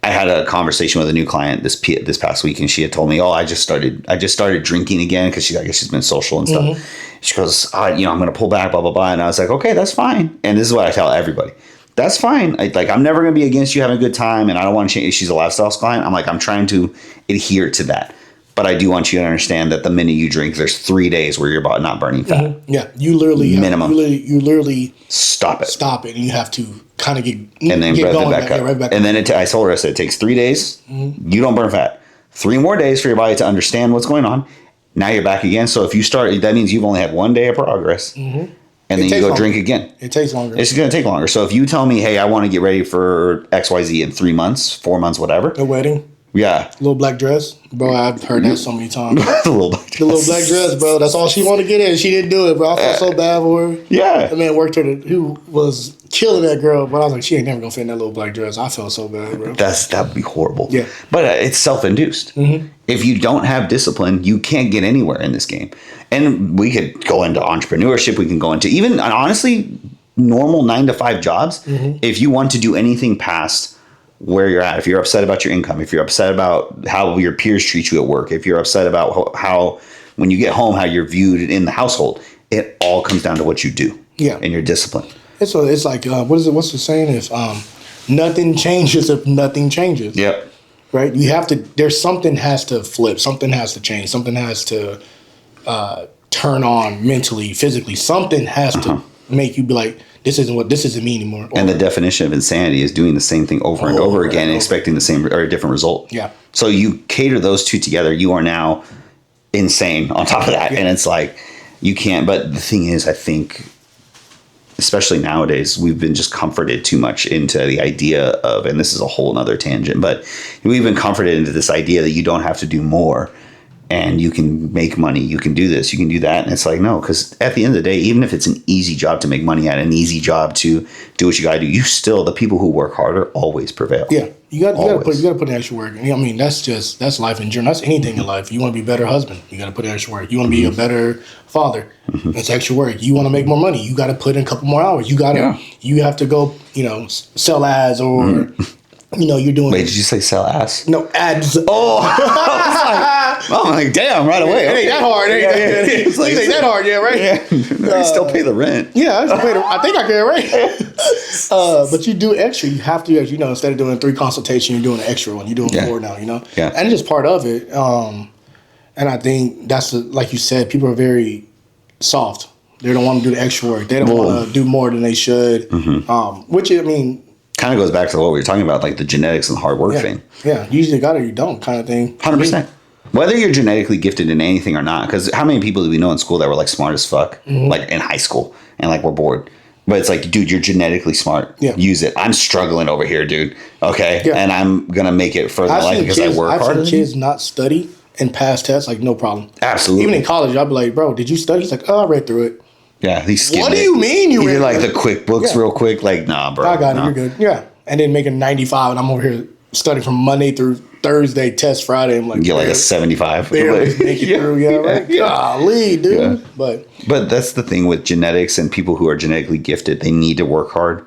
I had a conversation with a new client this past week, and she had told me, "Oh, I just started drinking again," because I guess she's been social and stuff. She goes, "I'm going to pull back, blah blah blah," and I was like, "Okay, that's fine." And this is what I tell everybody: that's fine. I'm never going to be against you having a good time, and I don't want to change. She's a lifestyle client. I'm like, I'm trying to adhere to that, but I do want you to understand that the minute you drink, there's 3 days where you're about not burning fat. Yeah, you literally minimum. You literally stop it, and you have to kind of get going back up. Right back and then I told her, I said, it takes 3 days. You don't burn fat. 3 more days for your body to understand what's going on. Now you're back again. So if you start, that means you've only had 1 day of progress. And then you go drink again. It takes longer. It's going to take longer. So if you tell me, hey, I want to get ready for XYZ in 3 months, 4 months, whatever. A wedding. Yeah. Little black dress. Bro, I've heard that so many times. The little black dress, bro. That's all she wanted to get in. She didn't do it, bro. I felt so bad for her. Yeah. The man worked her who was killing that girl, but I was like, she ain't never gonna fit in that little black dress. I felt so bad, bro. That would be horrible. Yeah. But it's self-induced. If you don't have discipline, you can't get anywhere in this game. And we could go into entrepreneurship. We can go into even, honestly, normal 9-to-5 jobs. If you want to do anything past where you're at, if you're upset about your income, if you're upset about how your peers treat you at work, if you're upset about how when you get home, how you're viewed in the household, it all comes down to what you do. Yeah. And your discipline. It's like, what's the saying? If nothing changes if nothing changes. Yep. Right? Something has to flip. Something has to change. Something has to turn on mentally, physically. Something has to make you be like, this isn't me anymore. And the definition of insanity is doing the same thing over and over again and expecting the same or a different result. Yeah. So you cater those two together, you are now insane on top of that. Yeah. And it's like, you can't, but the thing is, I think, especially nowadays, we've been just comforted too much into the idea of, and this is a whole nother tangent, but we've been comforted into this idea that you don't have to do more. And you can make money, you can do this, you can do that. And it's like, no, because at the end of the day, even if it's an easy job to make money at, an easy job to do what you got to do, the people who work harder always prevail. Yeah, you got to put in extra work. I mean, that's life in general. That's anything in life. You want to be a better husband, you got to put in extra work. You want to be a better father, it's extra work. You want to make more money, you got to put in a couple more hours. You have to go, sell ads or. You're doing. Wait, did you say sell ass? No, ads. Oh, I'm like, damn, right away. It ain't that hard. It's like, it ain't that hard yet, right? Yeah. I still pay the rent. Yeah, I think I can, right? But you do extra. You have to, as you know, instead of doing 3 consultations, you're doing an extra one. You're doing 4 now, you know? Yeah. And it's just part of it. And I think that's, like you said, people are very soft. They don't want to do the extra work. They don't want to do more than they should. Which, I mean... kind of goes back to what we were talking about, like the genetics and the hard work thing. Yeah, you usually got it or you don't kind of thing. 100%. Whether you're genetically gifted in anything or not, because how many people do we know in school that were like smart as fuck, like in high school, and like we're bored? But it's like, dude, you're genetically smart. Yeah. Use it. I'm struggling over here, dude. Okay, and I'm gonna make it further in life because I work hard. I've seen kids not study and pass tests, like no problem. Absolutely. Even in college, I'd be like, bro, did you study? He's like, oh, I read through it. Yeah, he skimmed What do you mean you read read like the QuickBooks real quick? Like, nah, bro. I got it. You're good. Yeah. And then making 95, and I'm over here studying from Monday through Thursday, test Friday. I'm like, get like a 75. Barely make it through. Yeah, right. Golly, dude. Yeah. But that's the thing with genetics and people who are genetically gifted. They need to work hard.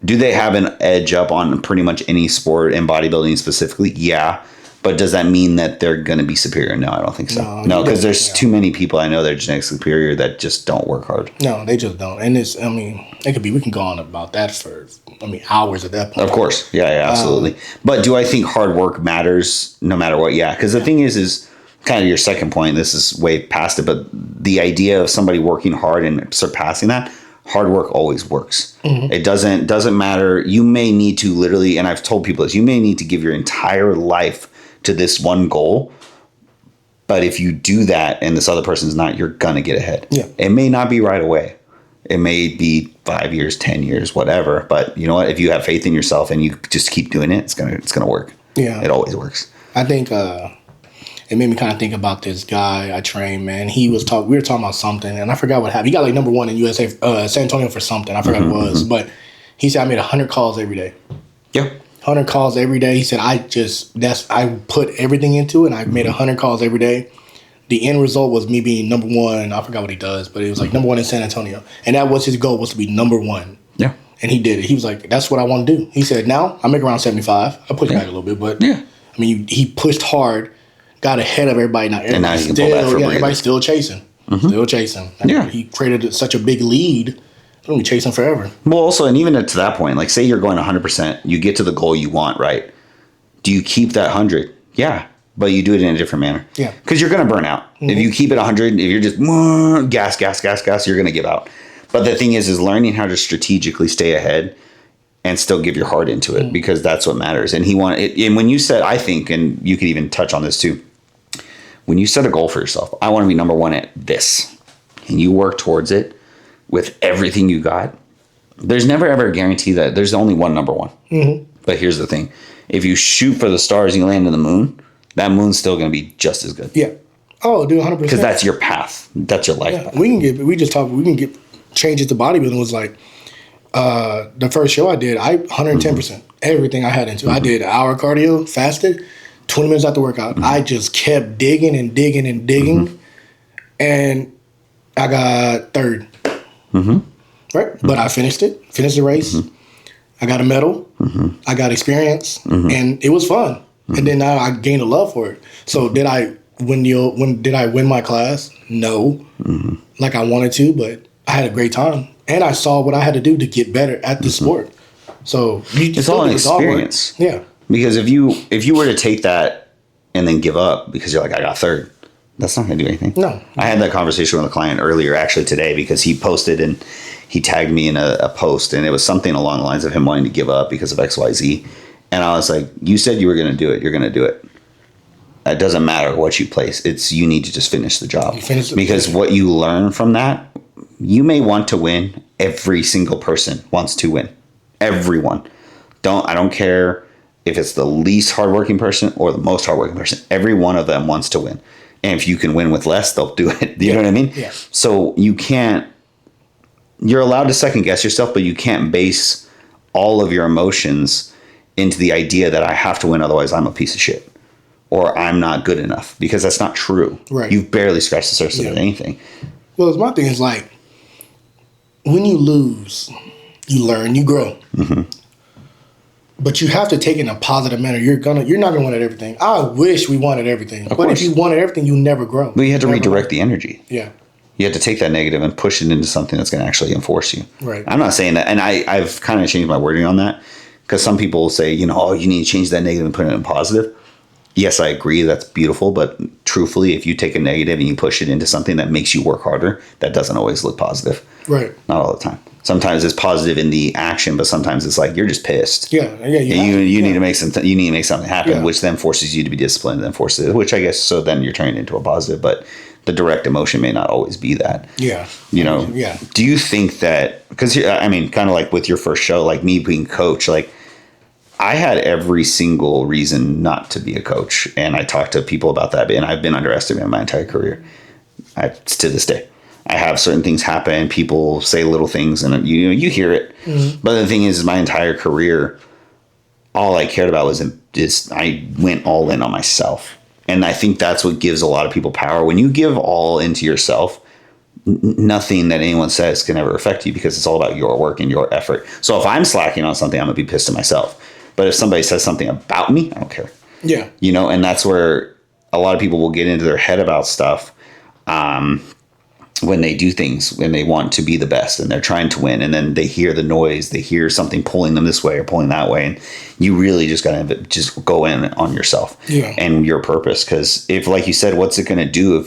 Do they have an edge up on pretty much any sport and bodybuilding specifically? Yeah. But does that mean that they're going to be superior? No, I don't think so. No, because there's too many people I know that are genetically superior that just don't work hard. No, they just don't. And it's, I mean, it could be, we can go on about that for, hours at that point. Of course. Yeah, absolutely. But do I think hard work matters no matter what? Yeah. Because the thing is kind of your second point. This is way past it. But the idea of somebody working hard and surpassing that, hard work always works. It doesn't matter. You may need to literally, and I've told people this, you may need to give your entire life to this one goal, but if you do that and this other person's not, you're gonna get ahead. Yeah. It may not be right away. It may be 5 years, 10 years, whatever. But you know what? If you have faith in yourself and you just keep doing it, it's gonna work. Yeah. It always works. I think it made me kind of think about this guy I trained, man. We were talking about something, and I forgot what happened. He got like number 1 in USA, San Antonio for something. I forgot what it was, but he said I made 100 calls every day. Yeah. 100 calls every day. He said, I put everything into it, and I made 100 calls every day. The end result was me being number 1. I forgot what he does, but it was like number 1 in San Antonio. And that was his goal, was to be number 1. Yeah. And he did it. He was like, that's what I want to do. He said, now I make around 75. I pushed back a little bit, but I mean, he pushed hard, got ahead of everybody. Now everybody's still chasing. Still chasing. He created such a big lead. We'll be chasing forever. Well, also, and even to that point, like say you're going 100%, you get to the goal you want, right? Do you keep that 100? Yeah, but you do it in a different manner. Yeah. Because you're going to burn out. If you keep it 100, if you're just gas, you're going to give out. But the thing is learning how to strategically stay ahead and still give your heart into it because that's what matters. And and when you said, I think, and you could even touch on this too, when you set a goal for yourself, I want to be number 1 at this, and you work towards it, with everything you got, there's never ever a guarantee that there's only one number 1. But here's the thing. If you shoot for the stars and you land on the moon, that moon's still going to be just as good. Yeah. Oh, dude, 100%. Because that's your path. That's your life path. We can get changes to bodybuilding. Was like the first show I did, 110%. Everything I had into. I did an hour cardio, fasted, 20 minutes after workout. I just kept digging and digging and digging. And I got 3rd. Right? But I finished the race. I got a medal. I got experience. And it was fun. And then now I gained a love for it. So did I win my class? No. Like I wanted to, but I had a great time. And I saw what I had to do to get better at the sport. So it's all an experience. Yeah. Because if you were to take that and then give up because you're like, I got 3rd, that's not going to do anything. No. I had that conversation with a client earlier, actually today, because he posted and he tagged me in a post, and it was something along the lines of him wanting to give up because of XYZ. And I was like, you said you were going to do it. You're going to do it. It doesn't matter what you place. You need to just finish the job. Because what you learn from that, you may want to win. Every single person wants to win. Everyone. I don't care if it's the least hardworking person or the most hardworking person. Every one of them wants to win. And if you can win with less, they'll do it. You know what I mean? Yeah. So you're allowed to second guess yourself, but you can't base all of your emotions into the idea that I have to win, otherwise I'm a piece of shit or I'm not good enough, because that's not true. Right. You've barely scratched the surface of anything. Well, my thing is like, when you lose, you learn, you grow. But you have to take it in a positive manner. You're not gonna want everything. I wish we wanted everything, but course. if you wanted everything, you never grow. But you have to Never redirect grow. the energy. Yeah. You have to take that negative and push it into something that's going to actually enforce you. Right. I'm not saying that, and I've kind of changed my wording on that because some people will say, oh, you need to change that negative and put it in positive. Yes, I agree. That's beautiful. But truthfully, if you take a negative and you push it into something that makes you work harder, that doesn't always look positive. Right. Not all the time. Sometimes it's positive in the action, but sometimes it's like you're just pissed. Yeah. Yeah. You need to make you need to make something happen, Yeah. which then forces you to be disciplined, and then forces which I guess so then you're turning into a positive, but the direct emotion may not always be that. Yeah. Yeah. Do you think that, because I mean, kind of like with your first show, like me being coach, like I had every single reason not to be a coach. And I talked to people about that. And I've been underestimated my entire career. To this day, I have certain things happen. People say little things and you hear it. Mm-hmm. But the thing is my entire career, all I cared about was just, I went all in on myself. And I think that's what gives a lot of people power. When you give all into yourself, nothing that anyone says can ever affect you because it's all about your work and your effort. So if I'm slacking on something, I'm going to be pissed at myself. But if somebody says something about me, I don't care. Yeah. And that's where a lot of people will get into their head about stuff when they do things, when they want to be the best and they're trying to win. And then they hear the noise, they hear something pulling them this way or pulling that way. And you really just got to just go in on yourself and your purpose. Because if, like you said, what's it going to do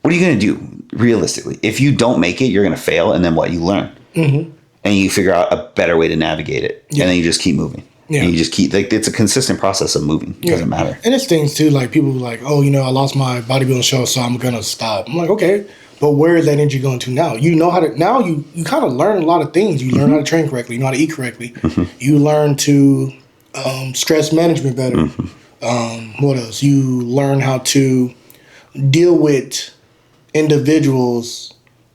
what are you going to do realistically? If you don't make it, you're going to fail. And then what? You learn. Mm-hmm. And you figure out a better way to navigate it. Yeah. And then you just keep moving. Yeah. And you just keep, like, it's a consistent process of moving. It doesn't matter. And it's things too, like people like, oh, I lost my bodybuilding show, so I'm going to stop. I'm like, okay, but where is that energy going to now? You know how to, now you kind of learn a lot of things. You learn how to train correctly. You know how to eat correctly. Mm-hmm. You learn to stress management better. Mm-hmm. What else? You learn how to deal with individuals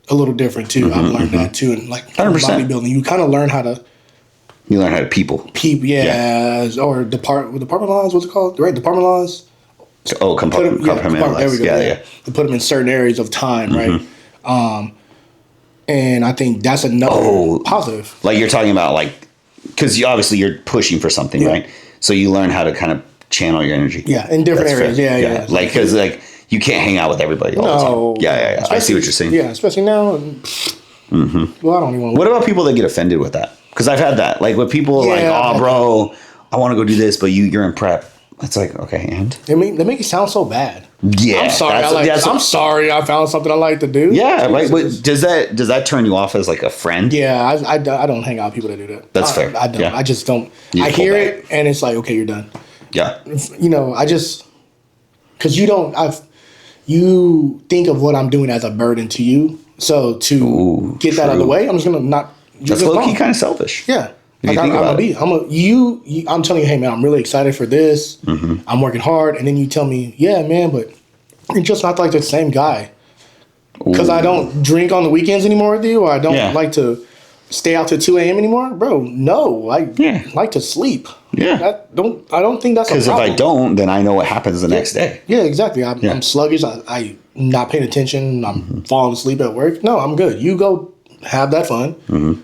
a little different too. Mm-hmm. I've learned that too. And like 100%. Bodybuilding, you kind of learn how to, you learn how to people. Or department lines, what's it called? Right, department lines? Compartmentalize. There we go. Yeah. To put them in certain areas of time, mm-hmm. right? And I think that's another positive. Like you're talking about, like, because obviously you're pushing for something, right? So you learn how to kind of channel your energy. Yeah, in different areas. Yeah. Like, because, like, you can't hang out with everybody all the time. Yeah. I see what you're saying. Yeah, especially now. Mm-hmm. Well, I don't even want to. What about people that get offended with that? Because I've had that. Like, with people like, oh, bro, I want to go do this, but you're in prep. It's like, okay, and? They make it sound so bad. Yeah. I'm sorry. I'm sorry I found something I like to do. Yeah, right. But does that turn you off as like a friend? Yeah, I don't hang out with people that do that. That's fair. I don't. Yeah. I just don't. I hear it and it's like, okay, you're done. Yeah. Because you think of what I'm doing as a burden to you. So to get that out of the way, I'm just going to not. That's low key kind of selfish. Yeah. I'm telling you, hey man, I'm really excited for this. Mm-hmm. I'm working hard, and then you tell me, yeah, man, but you're just not like the same guy. Because I don't drink on the weekends anymore with you, or I don't like to stay out till 2 a.m. anymore, bro. No, I like to sleep. Yeah, I don't think that's a problem. Because if I don't, then I know what happens the next day. Yeah, exactly. I'm sluggish. I'm not paying attention. I'm falling asleep at work. No, I'm good. You go have that fun. Mm-hmm.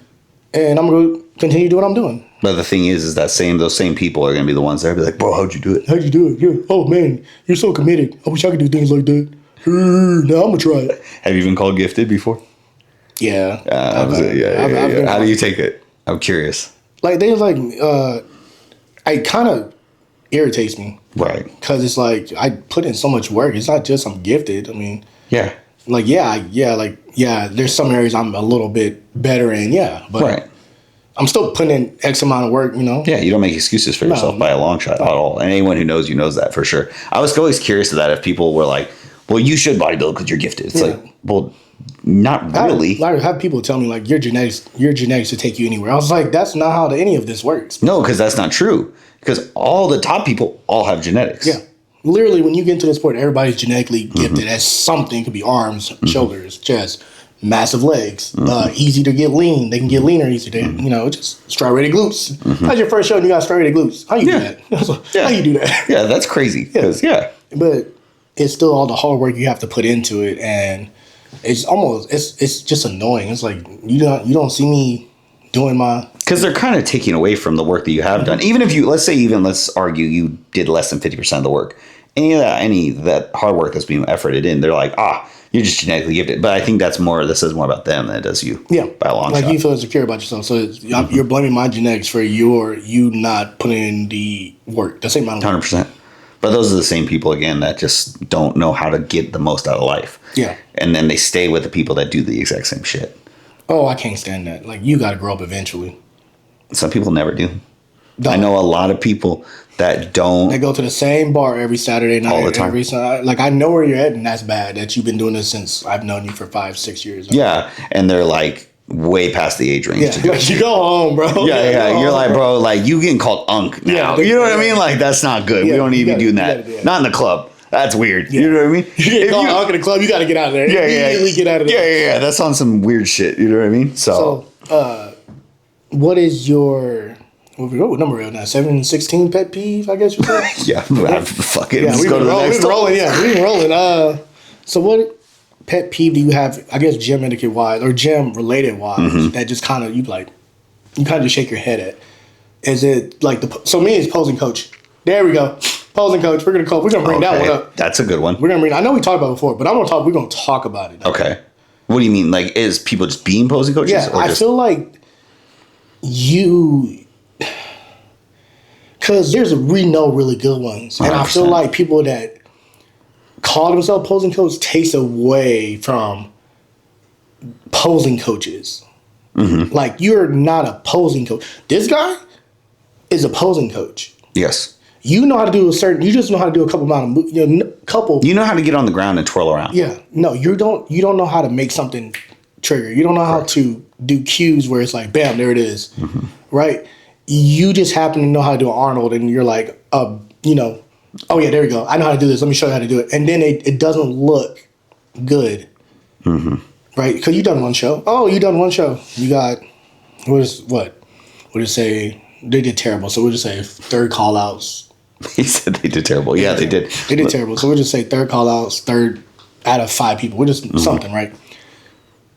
And I'm going to continue to do what I'm doing. But the thing is that those same people are going to be the ones that be like, bro, how'd you do it? How'd you do it? Yeah. Oh, man, you're so committed. I wish I could do things like that. Now I'm going to try it. Have you been called gifted before? Yeah. How do you take it? I'm curious. Like, it kind of irritates me. Right. Because it's like, I put in so much work. It's not just I'm gifted. I mean. Yeah. There's some areas I'm a little bit better in, but I'm still putting in X amount of work, Yeah, you don't make excuses for yourself by a long shot at all. And anyone who knows you knows that for sure. I was always curious to that if people were like, well, you should bodybuild because you're gifted. It's like, well, not really. I have people tell me like, your genetics to take you anywhere. I was like, that's not how any of this works. No, because that's not true. Because all the top people all have genetics. Yeah. Literally, when you get into the sport, everybody's genetically gifted as something. It could be arms, shoulders, chest, massive legs, easy to get lean. They can get leaner easy. Just striated glutes. How's your first show and you got striated glutes? How you do that? How you do that? Yeah, that's crazy. But it's still all the hard work you have to put into it, and it's just annoying. It's like you don't see me doing my. because they're kind of taking away from the work that you have done. Even if let's argue you did less than 50% of the work. Any of that hard work that's being efforted in, they're like, you're just genetically gifted. But I think this says more about them than it does you. Yeah. By a long shot. Like you feel insecure about yourself. So you're blaming my genetics for you not putting in the work. That's ain't my 100%. But those are the same people, again, that just don't know how to get the most out of life. Yeah. And then they stay with the people that do the exact same shit. Oh, I can't stand that. Like, you got to grow up eventually. Some people never do. I know a lot of people that don't. They go to the same bar every Saturday night. All the time. Like, I know where you're at, and that's bad that you've been doing this since I've known you for 5-6 years. Yeah. And they're like way past the age range. Yeah. Like, you go home, bro. Yeah. You're like, bro, like you getting called unk now. You know what I mean? Like, that's not good. We don't need to be doing that. Not in the club. That's weird. Yeah. You know what I mean? You get called unk in the club, you got to get out of there. Immediately get out of there. Yeah. That's on some weird shit. You know what I mean? So what is your... What number are we on now? 716 pet peeve, I guess you said? Yeah. Fuck it. Let's go to the next one. We're rolling. So what pet peeve do you have, I guess, gym etiquette wise or gym related wise, that just kind of, you kind of just shake your head at? Is it like so me it's posing coach. There we go. Posing coach. We're gonna bring that one up. That's a good one. I know we talked about it before, but we're gonna talk about it. Okay. What do you mean? Like, is people just being posing coaches? Yeah, I feel like because we know really good ones. 100%. And I feel like people that call themselves posing coach takes away from posing coaches. Mm-hmm. Like, you're not a posing coach. This guy is a posing coach. Yes. You know how to do you just know how to do a couple amount of moves. You know how to get on the ground and twirl around. Yeah. No, you don't know how to make something trigger. You don't know how to do cues where it's like, bam, there it is. Mm-hmm. Right? You just happen to know how to do an Arnold, and you're like, oh yeah, there we go. I know how to do this. Let me show you how to do it. And then it doesn't look good. Mm-hmm. Right? Because you done one show. Oh, you done one show. You got, we'll just say, they did terrible. So we'll just say third call outs. He said they did terrible. Yeah, they did. They did terrible. So we'll just say third call outs, third out of 5 people. We're just something, right?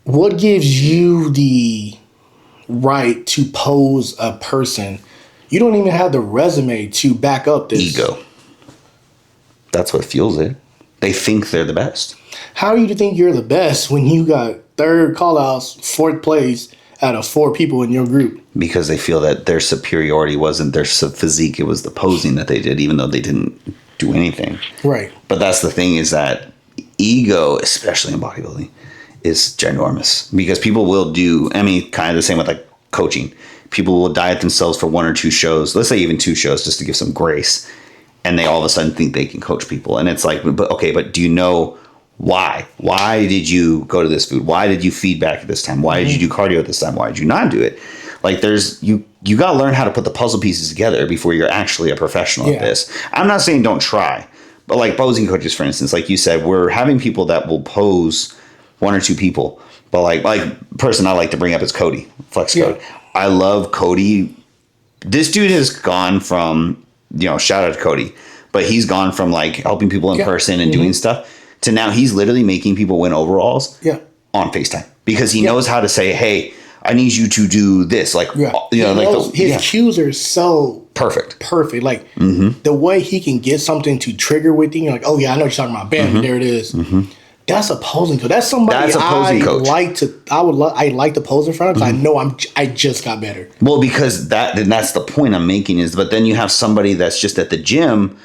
What gives you the right to pose a person? You don't even have the resume to back up this. Ego. That's what fuels it. They think they're the best. How do you think you're the best when you got third call-outs, 4th place out of 4 people in your group? Because they feel that their superiority wasn't their physique, it was the posing that they did, even though they didn't do anything. Right. But that's the thing, is that ego, especially in bodybuilding, is ginormous. Because people will kind of the same with like coaching. People will diet themselves for 1 or 2 shows, let's say even 2 shows, just to give some grace, and they all of a sudden think they can coach people. And it's like, but do you know why? Why did you go to this food? Why did you feed back at this time? Why did you do cardio at this time? Why did you not do it? Like, you got to learn how to put the puzzle pieces together before you're actually a professional at this. I'm not saying don't try, but like posing coaches, for instance, like you said, we're having people that will pose 1 or 2 people. But like person I like to bring up is Cody, Flex Code. I love Cody. This dude has gone from, shout out to Cody, but he's gone from like helping people in person and doing stuff to now he's literally making people win overalls on FaceTime, because he knows how to say, hey, I need you to do this. Like, his cues are so perfect. Like the way he can get something to trigger with you, you're like, oh yeah, I know what you're talking about. Bam, there it is. Mm-hmm. That's a posing coach. That's somebody I like to pose in front of, because I know I just got better. Well, because that's the point I'm making is, but then you have somebody that's just at the gym,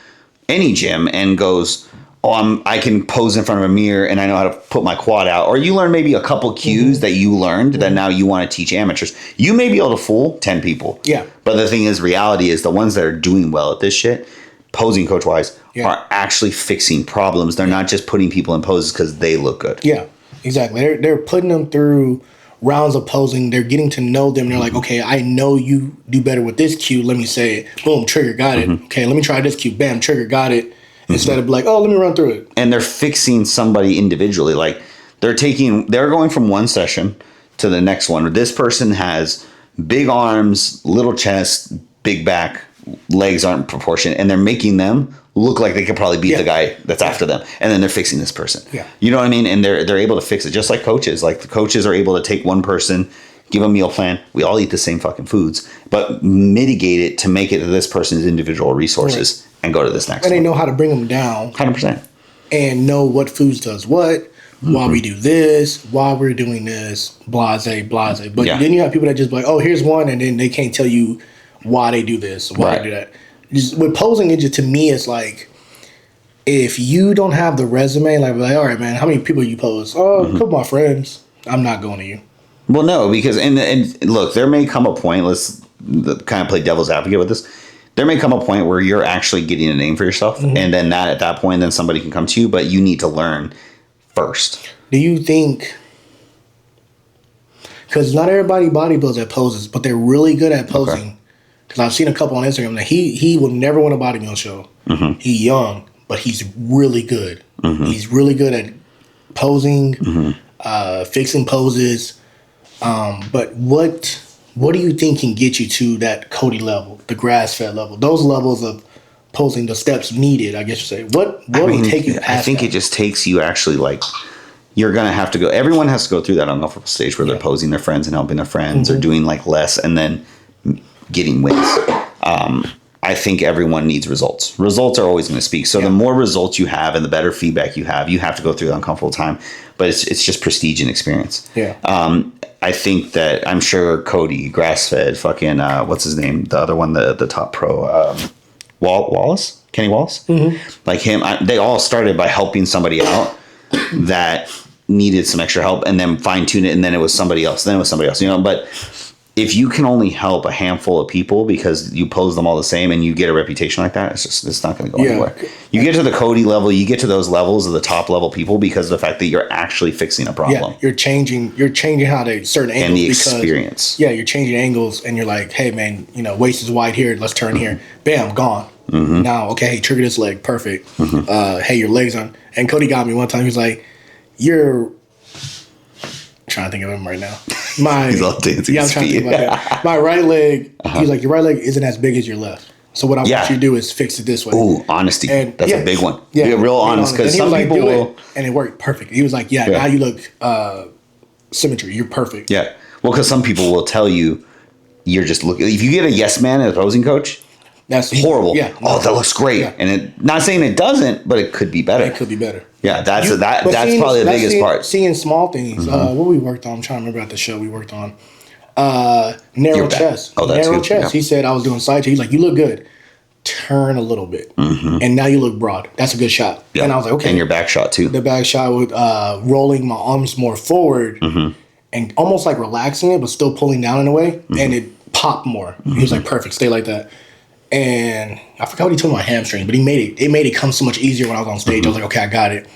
any gym, and goes, I can pose in front of a mirror and I know how to put my quad out. Or you learn maybe a couple cues that you learned that now you want to teach amateurs. You may be able to fool 10 people. Yeah. But the thing is, reality is the ones that are doing well at this shit, posing coach wise, are actually fixing problems. They're not just putting people in poses because they look good. Yeah, exactly. They're putting them through rounds of posing. They're getting to know them. They're like, okay, I know you do better with this cue. Let me say it. Boom, trigger, got it. Okay, let me try this cue. Bam, trigger, got it. Instead of like, oh, let me run through it. And they're fixing somebody individually. Like they're going from one session to the next one. This person has big arms, little chest, big back, legs aren't proportionate, and they're making them look like they could probably beat the guy that's after them. And then they're fixing this person. Yeah. You know what I mean? And they're able to fix it just like coaches. Like the coaches are able to take one person, give a meal plan. We all eat the same fucking foods, but mitigate it to make it to this person's individual resources and go to this next And one. they know how to bring them down 100%. and know what foods does what, why we do this, why we're doing this, blase. But then you have people that just be like, oh, here's one, and then they can't tell you why they do this, why they do that. Just, with posing, it just, to me, it's like, if you don't have the resume, like, all right, man, how many people you pose? Oh, a couple of my friends. I'm not going to you. Well, no, because and look, there may come a point. Let's kind of play devil's advocate with this. There may come a point where you're actually getting a name for yourself, and then at that point, then somebody can come to you, but you need to learn first. Do you think? Because not everybody bodybuilds at poses, but they're really good at posing. Because I've seen a couple on Instagram that he would never win a bodybuilding show. He's young, but he's really good. He's really good at posing, fixing poses. But what do you think can get you to that Cody level, the grass-fed level, those levels of posing, the steps needed, I guess you say? What would take you past I think that? it just takes you actually, like, you're going to have to go. Everyone has to go through that uncomfortable stage where they're posing their friends and helping their friends or doing, like, less and then getting wins. I think everyone needs results. Results are always going to speak. So the more results you have and the better feedback you have to go through the uncomfortable time. But it's just prestige and experience. Yeah. I think that I'm sure Cody, grass-fed, fucking, what's his name? The other one, the top pro, Wallace? Kenny Wallace? Like him, they all started by helping somebody out that needed some extra help and then fine-tune it, and then it was somebody else. You know, but if you can only help a handful of people because you pose them all the same and you get a reputation like that, it's not going to go anywhere. You get to the Cody level, you get to those levels of the top level people because of the fact that you're actually fixing a problem. Yeah, you're changing how they certain angles and the experience. Yeah, you're changing angles and you're like, hey man, waist is wide here, let's turn here. Bam, gone. Now, okay, hey, trigger this leg, perfect. Hey, your legs on. And Cody got me one time. He's like, you're trying to think of him right now. He's all dancing. Yeah, I'm trying to think about that. My right leg, he's like, your right leg isn't as big as your left. So what I want you to do is fix it this way. Ooh, honesty. And that's a big one. Yeah, be real honest, because some like, people will. And it worked perfect. He was like, now you look symmetry. You're perfect. Yeah. Well, because some people will tell you, you're just looking. If you get a yes man as a posing coach, that's horrible. Yeah. Oh, that looks great. Yeah. And not saying it doesn't, but it could be better. It could be better. Yeah, that's probably the biggest part. Seeing small things. What we worked on, I'm trying to remember at the show we worked on. Narrow chest. Oh, that's narrow good. chest. Yeah. He said I was doing side chest. He's like, you look good. Turn a little bit. And now you look broad. That's a good shot. Yeah. And I was like, okay. And your back shot too. The back shot with rolling my arms more forward and almost like relaxing it, but still pulling down in a way. And it popped more. He was like, perfect. Stay like that. And I forgot what he told me my hamstring, but it made it come so much easier when I was on stage. I was like, okay, I got it.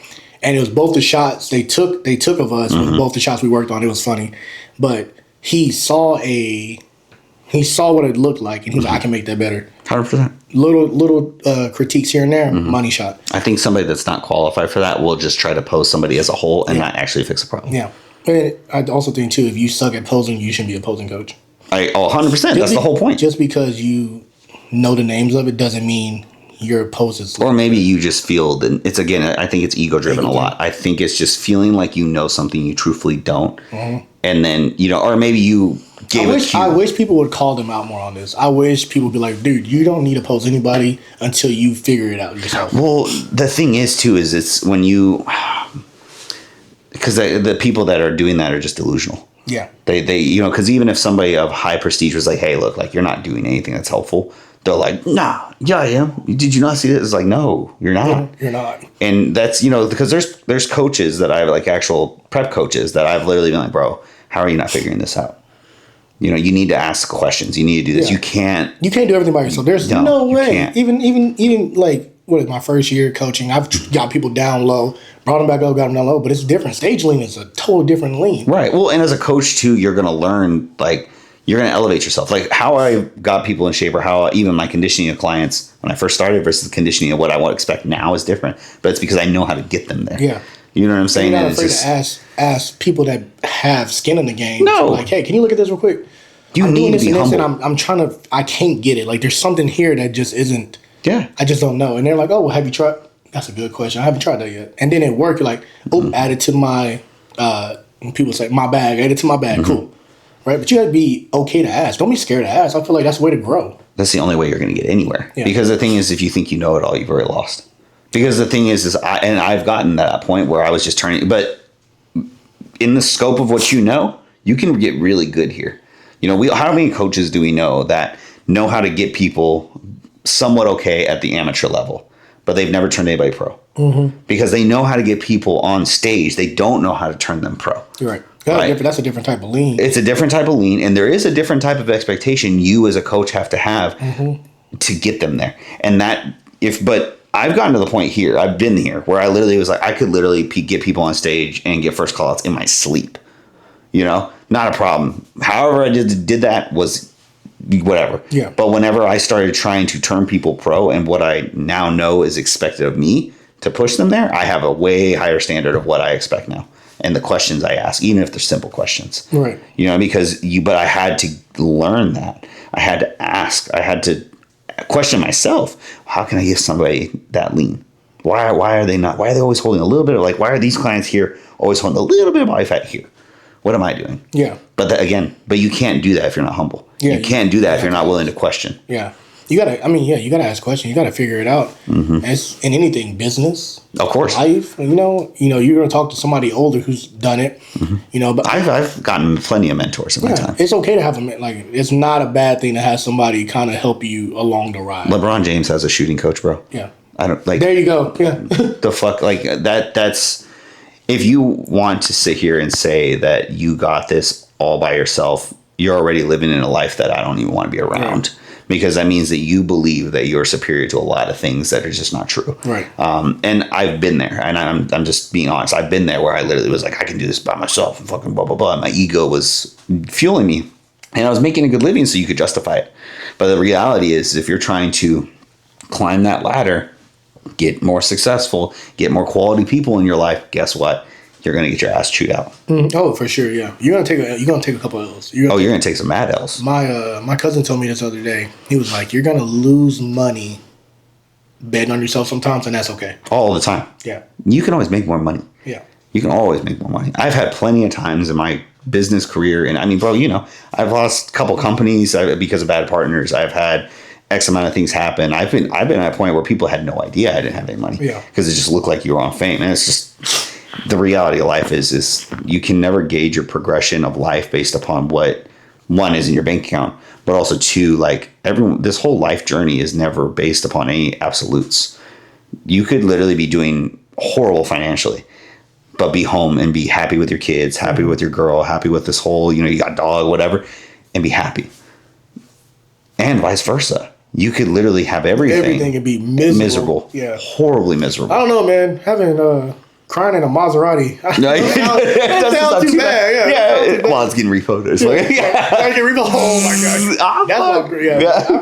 And it was both the shots they took of us, both the shots we worked on. It was funny. But he saw what it looked like, and he was like, I can make that better. 100%. Little critiques here and there, money shot. I think somebody that's not qualified for that will just try to pose somebody as a whole and not actually fix a problem. Yeah. And I also think, too, if you suck at posing, you shouldn't be a posing coach. 100%. That's the whole point. Just because you know the names of it doesn't mean your poses. Or maybe you just feel that it's, again, I think it's ego driven a lot. I think it's just feeling like you know something you truthfully don't. And then, or maybe you gave a cue. I wish people would call them out more on this. I wish people would be like, dude, you don't need to pose anybody until you figure it out yourself. Well, the thing is, too, is it's when you, because the people that are doing that are just delusional. Yeah. They because even if somebody of high prestige was like, hey, look, like, you're not doing anything that's helpful, they're like, nah, yeah, I am. Did you not see this? It's like, no, you're not. No, you're not. And that's, because there's coaches that I have, like actual prep coaches that I've literally been like, bro, how are you not figuring this out? You need to ask questions. You need to do this. You can't do everything by yourself. There's no way. Even like, my first year coaching, I've got people down low, brought them back up, got them down low, but it's different. Stage lean is a totally different lean. Right. Well, and as a coach too, you're going to learn, like, you're going to elevate yourself. Like how I got people in shape, or how even my conditioning of clients when I first started versus the conditioning of what I want to expect now is different. But it's because I know how to get them there. Yeah. You know what I'm saying? You're not afraid to ask people that have skin in the game. No. Like, hey, can you look at this real quick? You need to be humble. And I'm trying to, I can't get it. Like, there's something here that just isn't. Yeah. I just don't know. And they're like, oh, well, have you tried? That's a good question. I haven't tried that yet. And then it worked. You're like, oh, add it to my, people say, my bag. Add it to my bag. Cool. Right, but you gotta be okay to ask. Don't be scared to ask. I feel like that's the way to grow. That's the only way you're going to get anywhere. Yeah. Because the thing is, if you think you know it all, you've already lost. Because the thing is I've gotten to that point where I was just turning, but in the scope of what you know, you can get really good here. You know, how many coaches do we know that know how to get people somewhat okay at the amateur level, but they've never turned anybody pro? Mm-hmm. Because they know how to get people on stage. They don't know how to turn them pro. You're right. That's a different type of lean. It's a different type of lean, and there is a different type of expectation you as a coach have to have to get them there. And but I've gotten to the point here, I've been here, where I literally was like, I could literally get people on stage and get first call outs in my sleep. You know, not a problem. However I did that was whatever. Yeah. But whenever I started trying to turn people pro and what I now know is expected of me to push them there, I have a way higher standard of what I expect now. And the questions I ask, even if they're simple questions. Right. You know, but I had to learn that. I had to ask. I had to question myself. How can I give somebody that lean? Why are they not? Why are they always holding a little bit of why are these clients here always holding a little bit of body fat here? What am I doing? Yeah. But but you can't do that if you're not humble. Yeah, you can't do that if you're not willing to question. Yeah. You gotta ask questions. You gotta figure it out. Mm-hmm. As in anything, business, of course, life. You know, you're gonna talk to somebody older who's done it. Mm-hmm. You know, but I've gotten plenty of mentors in my time. It's okay to have it's not a bad thing to have somebody kind of help you along the ride. LeBron James has a shooting coach, bro. Yeah, I don't There you go. Yeah, the fuck that's if you want to sit here and say that you got this all by yourself, you're already living in a life that I don't even want to be around. Yeah. Because that means that you believe that you're superior to a lot of things that are just not true. Right. And I've been there, and I'm just being honest. I've been there where I literally was like, I can do this by myself and fucking blah, blah, blah. And my ego was fueling me. And I was making a good living so you could justify it. But the reality is, if you're trying to climb that ladder, get more successful, get more quality people in your life, guess what? You're gonna get your ass chewed out. Oh, for sure, yeah. You're gonna take a couple of L's. You're gonna take some mad L's. My cousin told me this other day. He was like, "You're gonna lose money betting on yourself sometimes, and that's okay." All the time. Yeah. You can always make more money. Yeah. You can always make more money. I've had plenty of times in my business career, and I mean, bro, I've lost a couple companies because of bad partners. I've had X amount of things happen. I've been at a point where people had no idea I didn't have any money. Yeah. Because it just looked like you were on fame, and it's just. The reality of life is you can never gauge your progression of life based upon what one is in your bank account, but also two, this whole life journey is never based upon any absolutes. You could literally be doing horrible financially, but be home and be happy with your kids, happy with your girl, happy with this whole, you got a dog, whatever, and be happy. And vice versa. You could literally have everything. Everything could be miserable. Yeah. Horribly miserable. I don't know, man. Having crying in a Maserati. No, it doesn't sound too bad. Yeah. Well, it's getting repoed. Oh my god.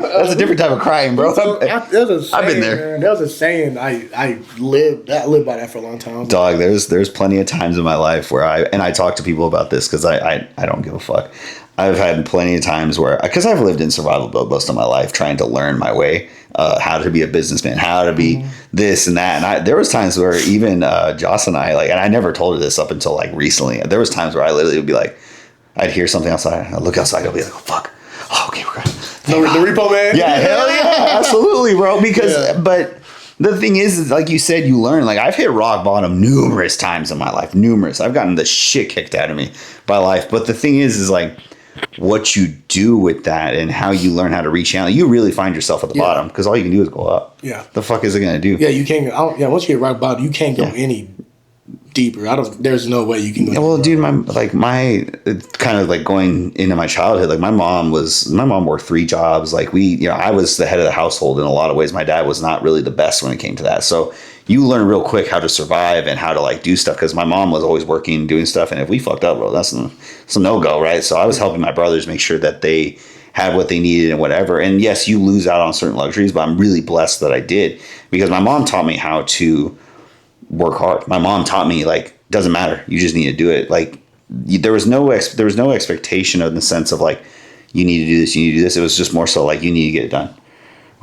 That's a different type of crying, bro. I've been there. Man. There was a saying. I lived by that for a long time. Dog, there's plenty of times in my life where I talk to people about this because I don't give a fuck. I've had plenty of times because I've lived in survival mode most of my life, trying to learn my way, how to be a businessman, how to be this and that. And there was times where even Joss and I, and I never told her this up until recently. There was times where I literally would be like, I'd hear something outside, I'd look outside, I'd be like, oh fuck, oh okay, we're good. The repo man. Yeah, hell yeah, absolutely, bro. But the thing is like you said, you learn. I've hit rock bottom numerous times in my life, numerous. I've gotten the shit kicked out of me by life. But the thing is what you do with that and how you learn how to reach out. You really find yourself at the bottom because all you can do is go up. Yeah. The fuck is it going to do? Yeah, you can't. Once you hit rock bottom, you can't go any deeper. There's no way you can go. Yeah, well, dude, my kind of going into my childhood. My mom worked 3 jobs. I was the head of the household in a lot of ways. My dad was not really the best when it came to that. So you learn real quick how to survive and how to do stuff because my mom was always working and doing stuff. And if we fucked up, well, that's a no-go, right? So I was helping my brothers make sure that they had what they needed and whatever. And yes, you lose out on certain luxuries, but I'm really blessed that I did because my mom taught me how to work hard. My mom taught me doesn't matter. You just need to do it. There was no expectation in the sense of you need to do this, you need to do this. It was just more so you need to get it done.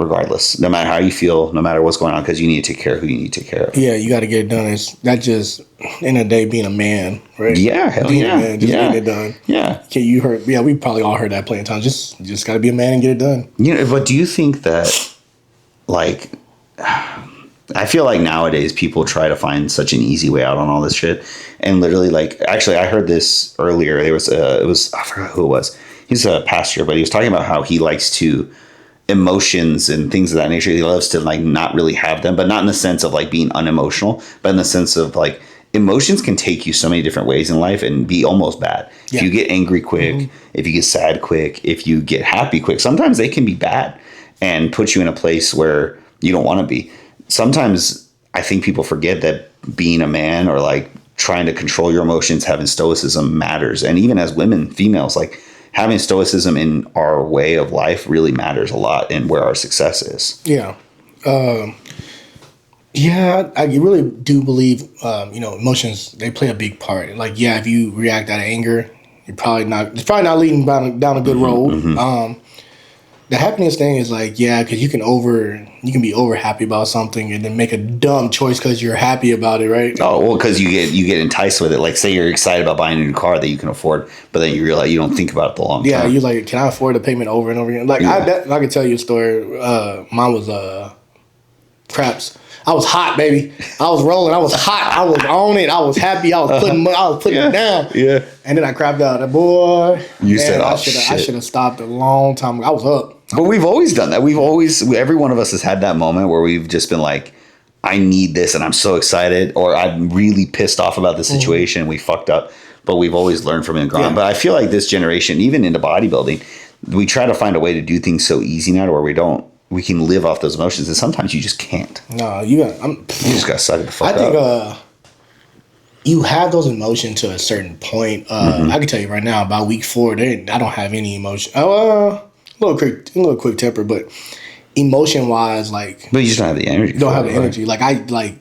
regardless, no matter how you feel, no matter what's going on, because you need to take care of who you need to take care of. Yeah, you got to get it done. It's not just in a day being a man, right? Yeah, hell being yeah. a man, just yeah. getting it done. Yeah. Okay, you heard? Yeah, we probably all heard that plenty of times. Just got to be a man and get it done. You know, but do you think that, like, I feel like nowadays people try to find such an easy way out on all this shit, and literally, like, actually, I heard this earlier. It was I forgot who it was. He's a pastor, but he was talking about how he likes to emotions and things of that nature. He loves to like not really have them, but not in the sense of like being unemotional, but in the sense of like emotions can take you so many different ways in life and be almost bad. Yeah. If you get angry quick, if you get sad quick, if you get happy quick, sometimes they can be bad and put you in a place where you don't want to be. Sometimes I think people forget that being a man or like trying to control your emotions, having stoicism matters. And even as women, females, like having stoicism in our way of life really matters a lot in where our success is. Yeah. I really do believe, emotions, they play a big part. Like, yeah, if you react out of anger, it's probably not leading down a good road. The happiness thing is like, yeah, because you can be over happy about something and then make a dumb choice because you're happy about it, right? Oh, well, because you get enticed with it. Like, say you're excited about buying a new car that you can afford, but then you realize you don't think about it the long term. Yeah, you're like, can I afford the payment over and over again? Like, I can tell you a story. Mine was craps. I was hot, baby. I was rolling. I was hot. I was on it. I was happy. I was putting it down. Yeah. And then I crapped out. Boy, you said, I should have stopped a long time ago. I was up. But we've always done that. Every one of us has had that moment where we've just been like, I need this and I'm so excited, or I'm really pissed off about the situation. We fucked up, but we've always learned from it and gone. Yeah. But I feel like this generation, even into bodybuilding, we try to find a way to do things so easy now to where we can live off those emotions, and sometimes you just can't. No, you just got to suck it the fuck up. I think you have those emotions to a certain point. I can tell you right now, about week 4, I don't have any emotion. A little quick temper, but emotion wise, like. But you just don't have the energy. You don't have the energy. Like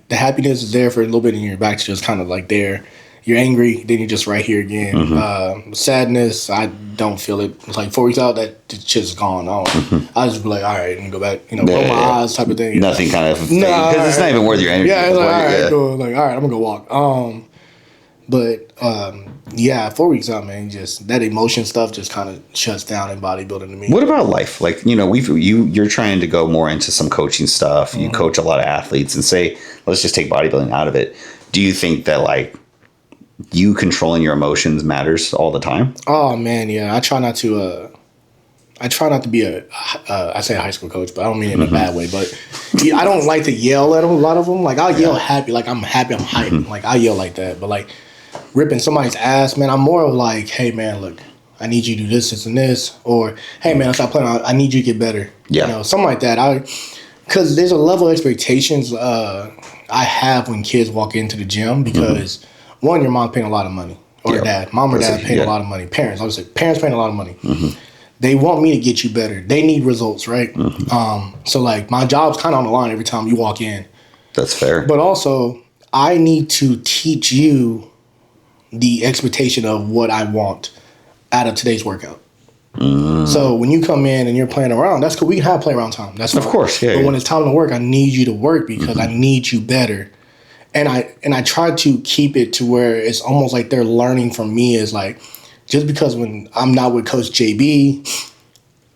the happiness is there for a little bit, and your back's just kind of like there. You're angry, then you're just right here again. Sadness, I don't feel it. It's like 4 weeks out, that shit's gone on. I just be like, all right, and go back, close my eyes type of thing. Nothing kind of thing. Because it's not even worth your energy. Yeah, it's like, all right, cool. Like, all right, I'm going to go walk. But 4 weeks out, man, just that emotion stuff just kind of shuts down in bodybuilding to me. What about life? Like, you're trying to go more into some coaching stuff. You coach a lot of athletes, and say, let's just take bodybuilding out of it. Do you think that, like, you controlling your emotions matters all the time? Oh man, yeah. I try not to be I say a high school coach, but I don't mean it in a bad way. But I don't like to yell at them, a lot of them. Like, I'll yell happy, like I'm happy, I'm hyped. Like, I yell like that. But like ripping somebody's ass, man, I'm more of like, hey man, look, I need you to do this and this, or hey man, stop playing. I need you to get better. Yeah, something like that. Because there's a level of expectations I have when kids walk into the gym because. One, your mom paying a lot of money, or dad. Mom or dad paying a lot of money. Parents, I would say, parents paying a lot of money. They want me to get you better. They need results, right? So, like, my job's kind of on the line every time you walk in. That's fair. But also, I need to teach you the expectation of what I want out of today's workout. So, when you come in and you're playing around, that's cool. We can have play around time. That's fine. Of course, yeah. But when it's time to work, I need you to work because I need you better. And I try to keep it to where it's almost like they're learning from me is like, just because when I'm not with Coach JB,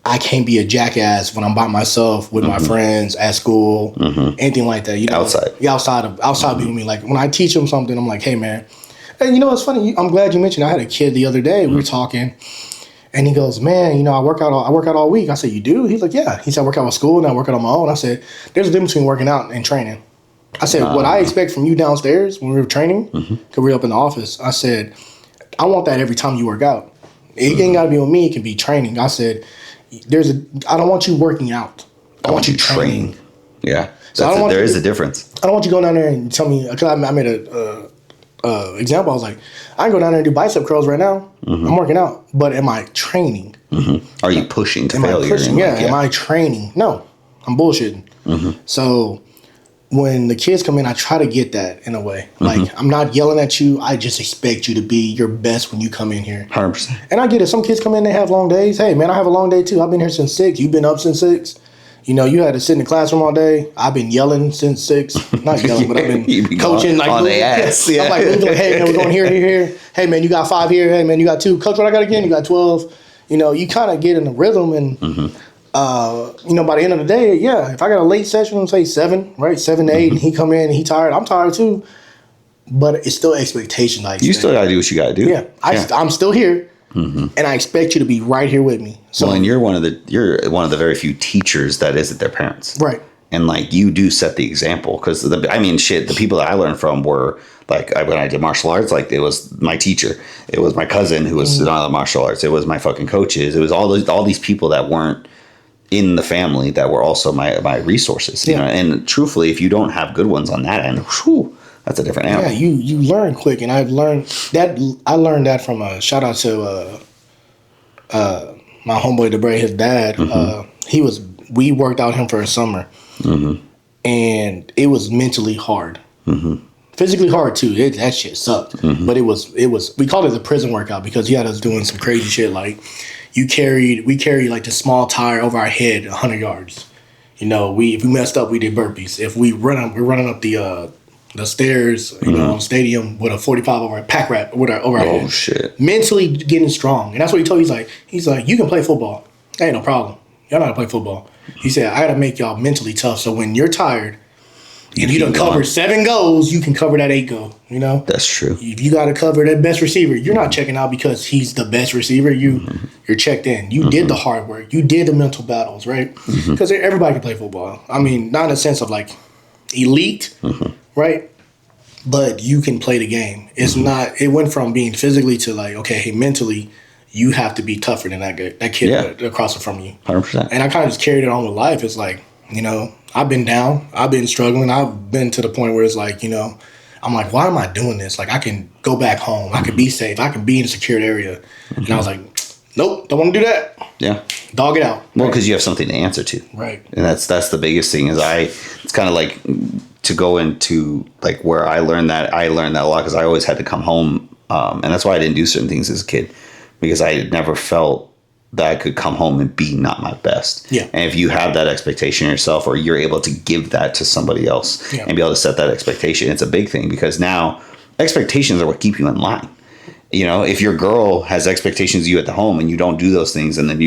I can't be a jackass when I'm by myself with my friends at school, anything like that. Outside. Yeah, outside being me. Like, when I teach them something, I'm like, hey man. And it's funny. I'm glad you mentioned. I had a kid the other day. We were talking, and he goes, man, I work out all week. I said, you do? He's like, yeah. He said, I work out with school and I work out on my own. I said, there's a difference between working out and training. I said, what I expect from you downstairs when we were training, because we were up in the office, I said, I want that every time you work out. It ain't got to be with me. It can be training. I said, I don't want you working out. I want you training. Yeah. So there is a difference. I don't want you going down there and tell me, because I made a example. I was like, I can go down there and do bicep curls right now. I'm working out. But am I training? Are you pushing to failure? Am I pushing? Yeah. Am I training? No. I'm bullshitting. So when the kids come in, I try to get that in a way. Like, I'm not yelling at you. I just expect you to be your best when you come in here. 100%. And I get it. Some kids come in, they have long days. Hey, man, I have a long day too. I've been here since 6. You've been up since 6. You had to sit in the classroom all day. I've been yelling since 6. Not yelling, but I've been coaching. Like, on the ass. I'm like, hey, man, we're going here, here, here. Hey, man, you got 5 here. Hey, man, you got 2. Coach, what I got again? You got 12. You kind of get in the rhythm. And, by the end of the day, yeah, if I got a late session, say 7, right? 7 to 8, and he come in and he tired, I'm tired too. But it's still expectation. Like, you still got to do what you got to do. Yeah. I'm still here. And I expect you to be right here with me. So, and you're one of the very few teachers that isn't their parents, right? And like you do set the example because the people that I learned from were like when I did martial arts, like it was my teacher, it was my cousin who was not martial arts, it was my fucking coaches, it was all these people that weren't in the family that were also my resources, you know. And truthfully, if you don't have good ones on that end, whew, that's a different animal. Yeah, you learn quick, and I've learned that. I learned that from a shout out to my homeboy DeBray, his dad. We worked out him for a summer, and it was mentally hard, physically hard too. That shit sucked, but it was. We called it the prison workout because he had us doing some crazy shit. Like we carried like the small tire over our head 100 yards. If we messed up, we did burpees. If we're running up the stairs, in the stadium with a 45 over a pack rat over our head. Oh shit! Mentally getting strong, and that's what he told me. He's like, you can play football. Ain't no problem. Y'all know how to play football. He said, I got to make y'all mentally tough. So when you're tired, if you done covered 7 goals, you can cover that 8 goal. That's true. If you got to cover that best receiver, you're not checking out because he's the best receiver. You're checked in. You did the hard work. You did the mental battles, right? Because everybody can play football. I mean, not in a sense of like elite, right? But you can play the game. It's not. It went from being physically to like, okay, hey, mentally, you have to be tougher than that kid across from you. 100%. And I kind of just carried it on with life. It's like, I've been down. I've been struggling. I've been to the point where it's like, I'm like, why am I doing this? Like, I can go back home. I can be safe. I can be in a secured area. And I was like, nope, don't want to do that. Yeah. Dog it out. Well, because you have something to answer to. Right. And that's the biggest thing it's kind of like to go into like where I learned that a lot because I always had to come home. And that's why I didn't do certain things as a kid because I had never felt that I could come home and be not my best. Yeah. And if you have that expectation yourself or you're able to give that to somebody else and be able to set that expectation, it's a big thing because now expectations are what keep you in line. If your girl has expectations of you at the home and you don't do those things and then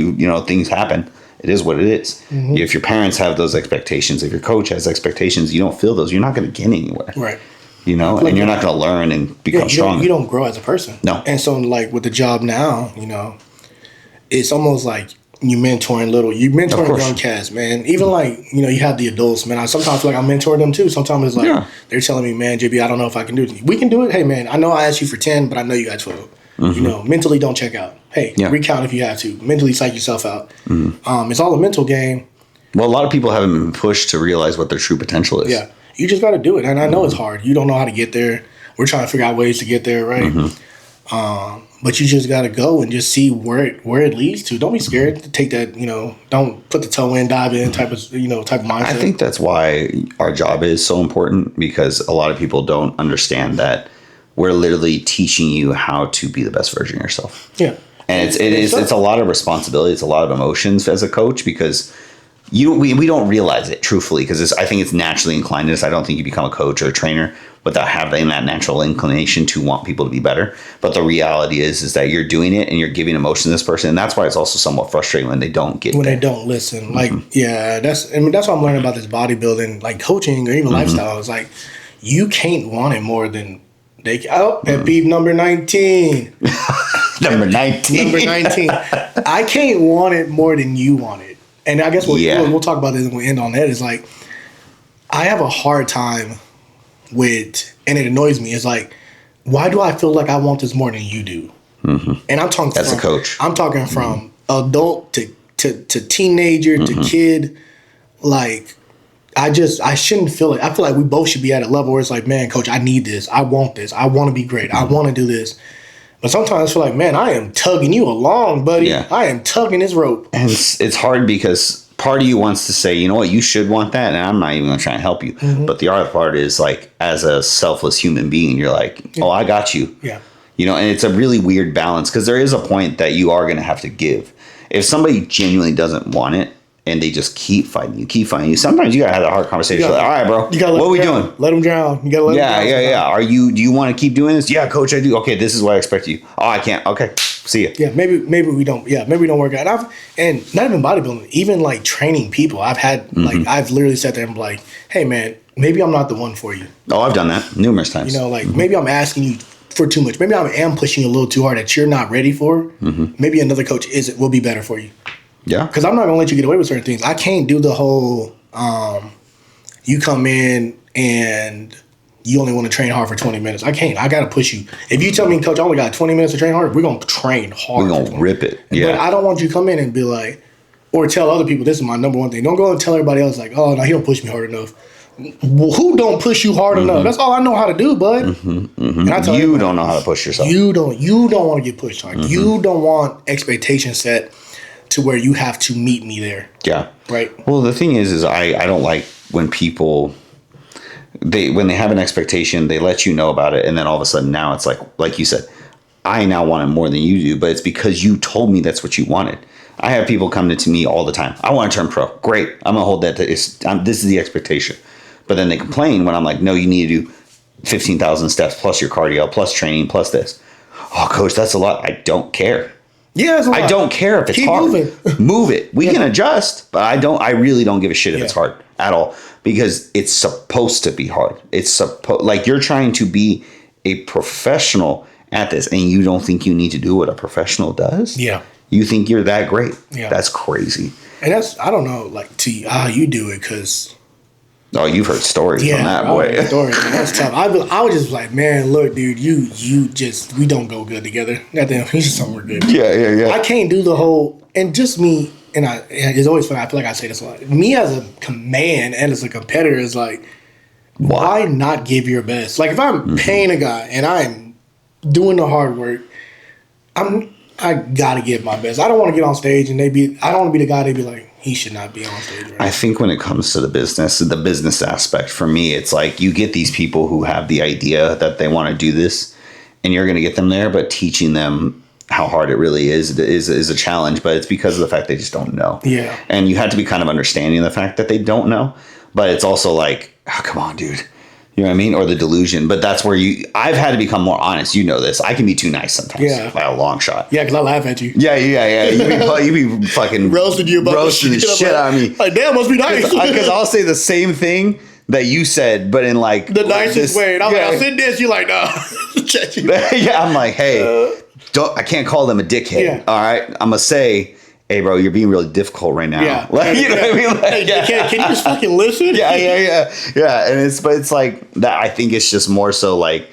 things happen, it is what it is. If your parents have those expectations, if your coach has expectations, you don't feel those, you're not going to get anywhere. Right. And you're not going to learn and become stronger. You don't grow as a person. No. And so like with the job now, it's almost like you mentoring young cats, man. Even like, you have the adults, man. I sometimes feel like I'm mentoring them too. Sometimes it's like they're telling me, man, JB, I don't know if I can do it. We can do it. Hey, man, I know I asked you for 10, but I know you got 12. Mentally don't check out. Hey, recount if you have to. Mentally psych yourself out. It's all a mental game. Well, a lot of people haven't been pushed to realize what their true potential is. Yeah. You just got to do it. And I know it's hard. You don't know how to get there. We're trying to figure out ways to get there, right? But you just got to go and just see where it leads to. Don't be scared to take that, don't put the toe in, dive in type of mindset. I think that's why our job is so important because a lot of people don't understand that we're literally teaching you how to be the best version of yourself. Yeah. And it's a lot of responsibility. It's a lot of emotions as a coach because we don't realize it truthfully because I think it's naturally inclined to us. I don't think you become a coach or a trainer without having that natural inclination to want people to be better. But the reality is that you're doing it and you're giving emotion to this person. And that's why it's also somewhat frustrating when they don't get they don't listen. Like, that's what I'm learning about this bodybuilding, like coaching or even lifestyle. It's like, you can't want it more than they at Peeves number 19. Number 19. Number 19. I can't want it more than you want it. And I guess we'll talk about this and we'll end on that. Is like, I have a hard time with, and it annoys me. It's like, why do I feel like I want this more than you do? And I'm talking as a coach. I'm talking from adult to teenager to kid. Like, I shouldn't feel it. I feel like we both should be at a level where it's like, man, coach, I need this. I want this. I want to be great. I want to do this. But sometimes I feel like, man, I am tugging you along, buddy. Yeah. I am tugging this rope. And it's hard because part of you wants to say, you know what, you should want that, and I'm not even going to try and help you. But the other part is, like, as a selfless human being, you're like, oh, I got you. Yeah. And it's a really weird balance because there is a point that you are going to have to give. If somebody genuinely doesn't want it, and they just keep fighting you. Sometimes you gotta have a hard conversation. Like, all right, bro, what are we doing? Let them drown. You gotta let them drown. Yeah. Do you want to keep doing this? Yeah, coach, I do. Okay, this is what I expect of you. Oh, I can't. Okay, see ya. Yeah, maybe we don't. Yeah, maybe we don't work out. And not even bodybuilding, even like training people. I've had like I've literally sat there and be like, hey man, maybe I'm not the one for you. Oh, I've done that numerous times. You know, like maybe I'm asking you for too much. Maybe I am pushing you a little too hard that you're not ready for. Maybe another coach will be better for you. Yeah. Because I'm not going to let you get away with certain things. I can't do the whole, you come in and you only want to train hard for 20 minutes. I can't. I got to push you. If you tell me, coach, I only got 20 minutes to train hard, we're going to train hard. We're going to rip it. Yeah. But I don't want you to come in and be like, or tell other people, this is my number one thing. Don't go and tell everybody else like, oh, no, he don't push me hard enough. Well, who don't push you hard enough? That's all I know how to do, bud. And I tell you don't know how to push yourself. You don't want to get pushed hard. You don't want expectations set to where you have to meet me there. Yeah. Right. Well, the thing is I don't like when people when they have an expectation, they let you know about it, and then all of a sudden now it's like you said, I now want it more than you do, but it's because you told me that's what you wanted. I have people come to me all the time. I want to turn pro. Great. I'm gonna hold that. This is the expectation. But then they complain when I'm like, no, you need to do 15,000 steps plus your cardio plus training plus this. Oh, coach, that's a lot. I don't care. Yeah, it's a lot. I don't care if it's Keep hard. moving. Move it. We can adjust, but I really don't give a shit if it's hard at all, because it's supposed to be hard. It's like you're trying to be a professional at this, and you don't think you need to do what a professional does. Yeah. You think you're that great. Yeah. That's crazy. And I don't know, like, how you do it, because. Oh, you've heard stories on that, boy. Stories. That's tough. I was just like, man, look, dude, we don't go good together. Goddamn, we just somewhere good. Yeah. I can't do the whole, and just me, and it's always funny. I feel like I say this a lot. Me as a man and as a competitor is like, why not give your best? Like, if I'm paying a guy and I'm doing the hard work, I gotta give my best. I don't want to get on stage and I don't want to be the guy they be like, he should not be on stage. Right? I think when it comes to the business aspect, for me, it's like you get these people who have the idea that they want to do this, and you're going to get them there, but teaching them how hard it really is a challenge. But it's because of the fact they just don't know. Yeah. And you have to be kind of understanding the fact that they don't know, but it's also like, oh, come on, dude. You know what I mean? Or the delusion. But that's where I've had to become more honest. You know this. I can be too nice sometimes by a long shot. Yeah, because I laugh at you. Yeah. You be fucking roasting the shit out of me. Like, damn, must be nice. Because I'll say the same thing that you said, but in like the nicest way. And I'm like, I'll send this. You're like, nah. Yeah, I'm like, hey, I can't call them a dickhead. Yeah. All right, I'm gonna say, hey, bro, you're being really difficult right now. Yeah. Like, you know what I mean? Like, can you just fucking listen? Yeah. And it's like that. I think it's just more so like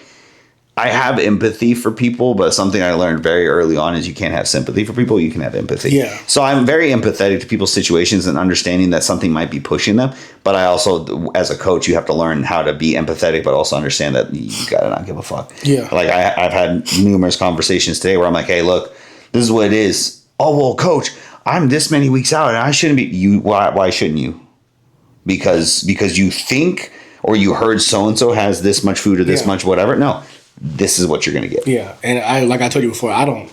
I have empathy for people, but something I learned very early on is you can't have sympathy for people. You can have empathy. Yeah. So I'm very empathetic to people's situations and understanding that something might be pushing them. But I also, as a coach, you have to learn how to be empathetic, but also understand that you gotta not give a fuck. Yeah. Like I've had numerous conversations today where I'm like, hey, look, this is what it is. Oh, well, coach, I'm this many weeks out and I shouldn't be. Why shouldn't you? Because you think or you heard so-and-so has this much food or this much whatever. No, this is what you're going to get. Yeah. And like I told you before, I don't.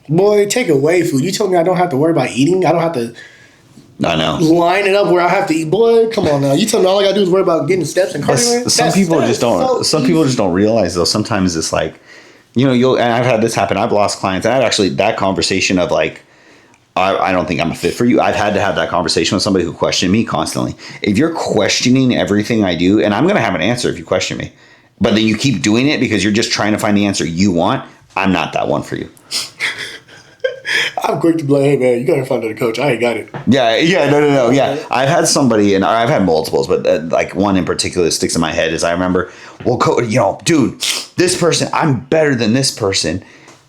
Boy, take away food. You tell me I don't have to worry about eating? I don't have to. I know. Line it up where I have to eat. Boy, come on now. You tell me all I got to do is worry about getting steps and cardio. Some people just don't realize, though. Sometimes it's like, and I've had this happen. I've lost clients. I had actually that conversation of like, I don't think I'm a fit for you. I've had to have that conversation with somebody who questioned me constantly. If you're questioning everything I do, and I'm going to have an answer if you question me, but then you keep doing it because you're just trying to find the answer you want, I'm not that one for you. I'm quick to be like, hey man, you gotta find another coach. I ain't got it. Yeah, no. Yeah, I've had somebody, and I've had multiples, but like one in particular that sticks in my head is I remember, well, dude, this person, I'm better than this person,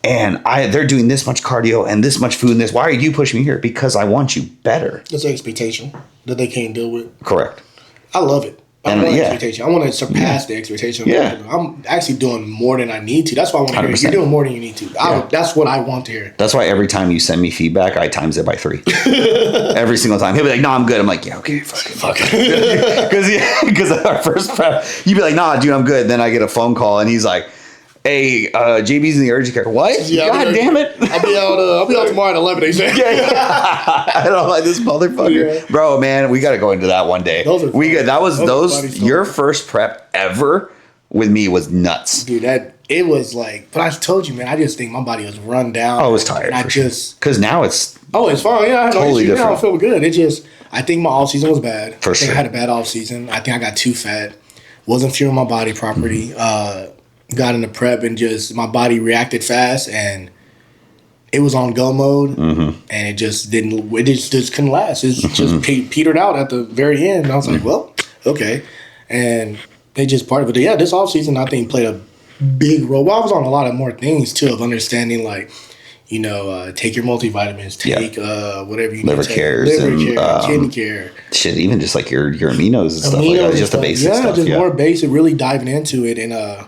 and they're doing this much cardio and this much food and this. Why are you pushing me here? Because I want you better. That's an expectation that they can't deal with. Correct. I love it. I want expectation. I want to surpass the expectation. Yeah. I'm actually doing more than I need to. That's why I want to hear. You're doing more than you need to. That's what I want to hear. That's why every time you send me feedback, I times it by 3. Every single time. He'll be like, no, I'm good. I'm like, yeah, okay, fuck it. Because our first prep, you'd be like, nah, dude, I'm good. Then I get a phone call and he's like, Hey, JB's in the urgent care. What? Yeah, God damn it. I'll be out tomorrow at 11, they say. I don't like this motherfucker. Yeah. Bro, man, we got to go into that one day. Those are funny. Those are funny Your stories. first prep ever with me was nuts. Dude, it was like, but I told you, man, I just think my body was run down. Oh, I was tired. And I just, because now it's it's fine. Yeah, I totally no different. I don't feel good. It just, I think my off season was bad. For I think sure. I had a bad off season. I think I got too fat. Wasn't fueling my body properly. Got into prep and just my body reacted fast and it was on go mode and it just didn't. It just couldn't last. It just petered out at the very end. And I was like, well, okay, and they just part of it. Yeah, this off season I think played a big role. Well, I was on a lot of more things too of understanding like. Take your multivitamins, take whatever you liver need to take. cares Liver and, care, kidney care. shit, even just like your aminos and stuff like that. Just the basic stuff. Just more basic, really diving into it and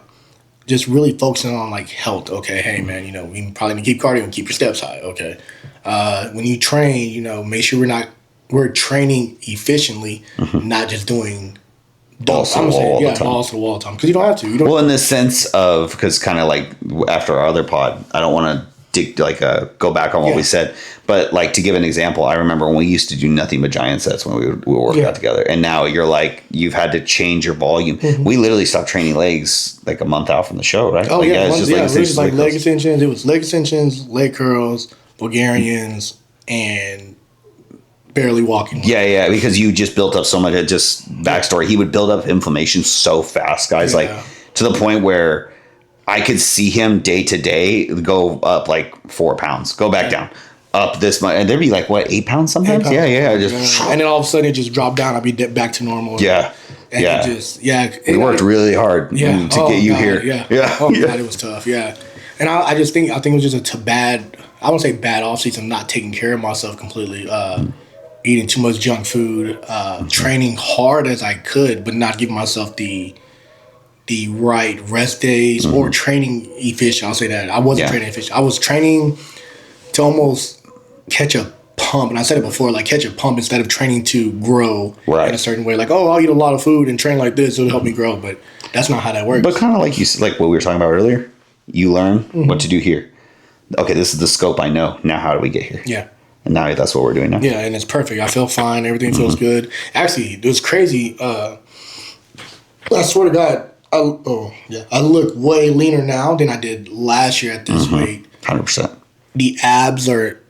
just really focusing on like health. Okay, hey man, we probably need to keep cardio and keep your steps high. Okay. When you train, make sure we're training efficiently, not just doing Balls to the wall all the time. balls to the wall time. Because you don't have to. You don't Well, in the sense of, because kind of like after our other pod, I don't want to go back on what we said, but like to give an example, I remember when we used to do nothing but giant sets when we would work out together, and now you're like you've had to change your volume. We literally stopped training legs like a month out from the show, right? Oh like, yeah, it's just like leg extensions. It was leg extensions, leg curls, Bulgarians, and barely walking. Yeah, because you just built up so much. Just backstory, he would build up inflammation so fast, guys, like to the point where I could see him day to day go up like 4 pounds, go back down, up this much, and there'd be like what 8 pounds sometimes. 8 pounds. Yeah, just and then all of a sudden it just dropped down. I'd be back to normal. Yeah, and we worked really hard. To get you here. Yeah. Oh god, it was tough. Yeah, and I think it was just a bad. I won't say bad off season. Not taking care of myself completely. Eating too much junk food. Training hard as I could, but not giving myself the right rest days or training efficient. I'll say that. I wasn't training efficient. I was training to almost catch a pump. And I said it before, like catch a pump instead of training to grow in a certain way. Like, I'll eat a lot of food and train like this. It'll help me grow. But that's not how that works. But kind of like what we were talking about earlier. You learn what to do here. Okay, this is the scope I know. Now how do we get here? Yeah. And now that's what we're doing now. Yeah, and it's perfect. I feel fine. Everything feels good. Actually, it was crazy. I swear to God, I look way leaner now than I did last year at this weight. 100%. The abs are.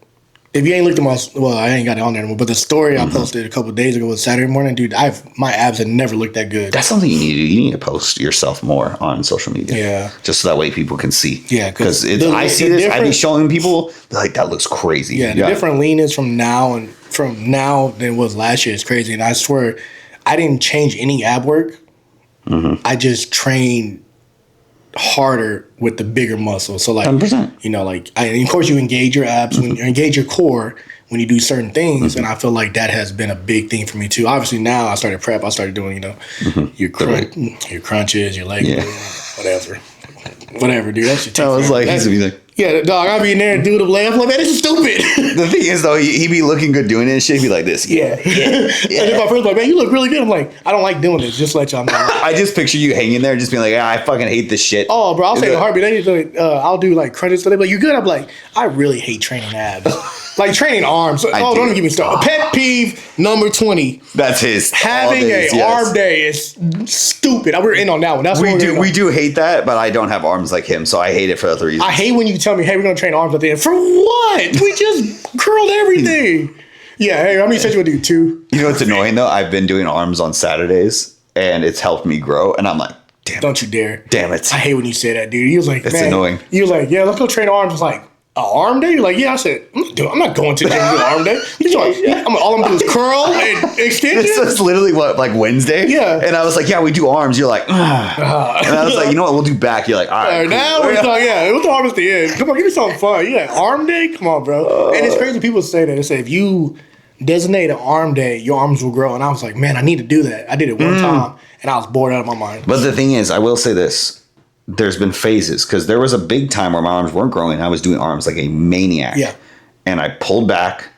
If you ain't looked at I ain't got it on there anymore. But the story I posted a couple of days ago was Saturday morning, dude. My abs had never looked that good. That's something you need to do. You need to post yourself more on social media. Yeah. Just so that way people can see. Yeah. Because I see this, I be showing people, they're like, that looks crazy. Yeah. The different leanness from now than it was last year is crazy. And I swear, I didn't change any ab work. I just trained harder with the bigger muscles. So like, 100%. And of course you engage your abs when you engage your core when you do certain things. And I feel like that has been a big thing for me too. Obviously now I started prep. I started doing, your crunches, your leg, whatever, dude. That shit. I was like, he's gonna be like, yeah, dog. I'll be in there and do the layup. I'm like, man, this is stupid. The thing is though, he be looking good doing it and shit. He'd be like this. Yeah. And then my friend's like, man, you look really good. I'm like, I don't like doing this. Just to let y'all know. I just picture you hanging there, just being like, I fucking hate this shit. Oh, bro, I'll say the heartbeat. I'll do like crunches today. But you good? I'm like, I really hate training abs. Like training arms. Don't even get me started. Pet peeve number 20. That's his. Having an arm day is stupid. We're in on that one. That's we do hate that, but I don't have arms like him, so I hate it for other reasons. I hate when you tell me, hey, we're gonna train arms at the end. For what? We just curled everything. Yeah, hey, how many sets you want to do? 2? You know what's annoying though? I've been doing arms on Saturdays, and it's helped me grow. And I'm like, damn, don't you dare! Damn it! I hate when you say that, dude. He was like, it's man, annoying. He was like, yeah, let's go train arms. I was like, an arm day? You're like, yeah. I said, I'm not going to the gym to do an arm day. All I'm gonna do is curl and extension. This was literally like Wednesday. Yeah. And I was like, yeah, we do arms. You're like, and I was like, you know what? We'll do back. You're like, all right. Cool. Now we're talking. Yeah, we'll do arms at the end. Come on, give me something fun. Yeah, arm day. Come on, bro. And it's crazy. People say that. They say if you designate an arm day, your arms will grow. And I was like, man, I need to do that. I did it one time, and I was bored out of my mind. But the thing is, I will say this. There's been phases because there was a big time where my arms weren't growing. I was doing arms like a maniac. Yeah. And I pulled back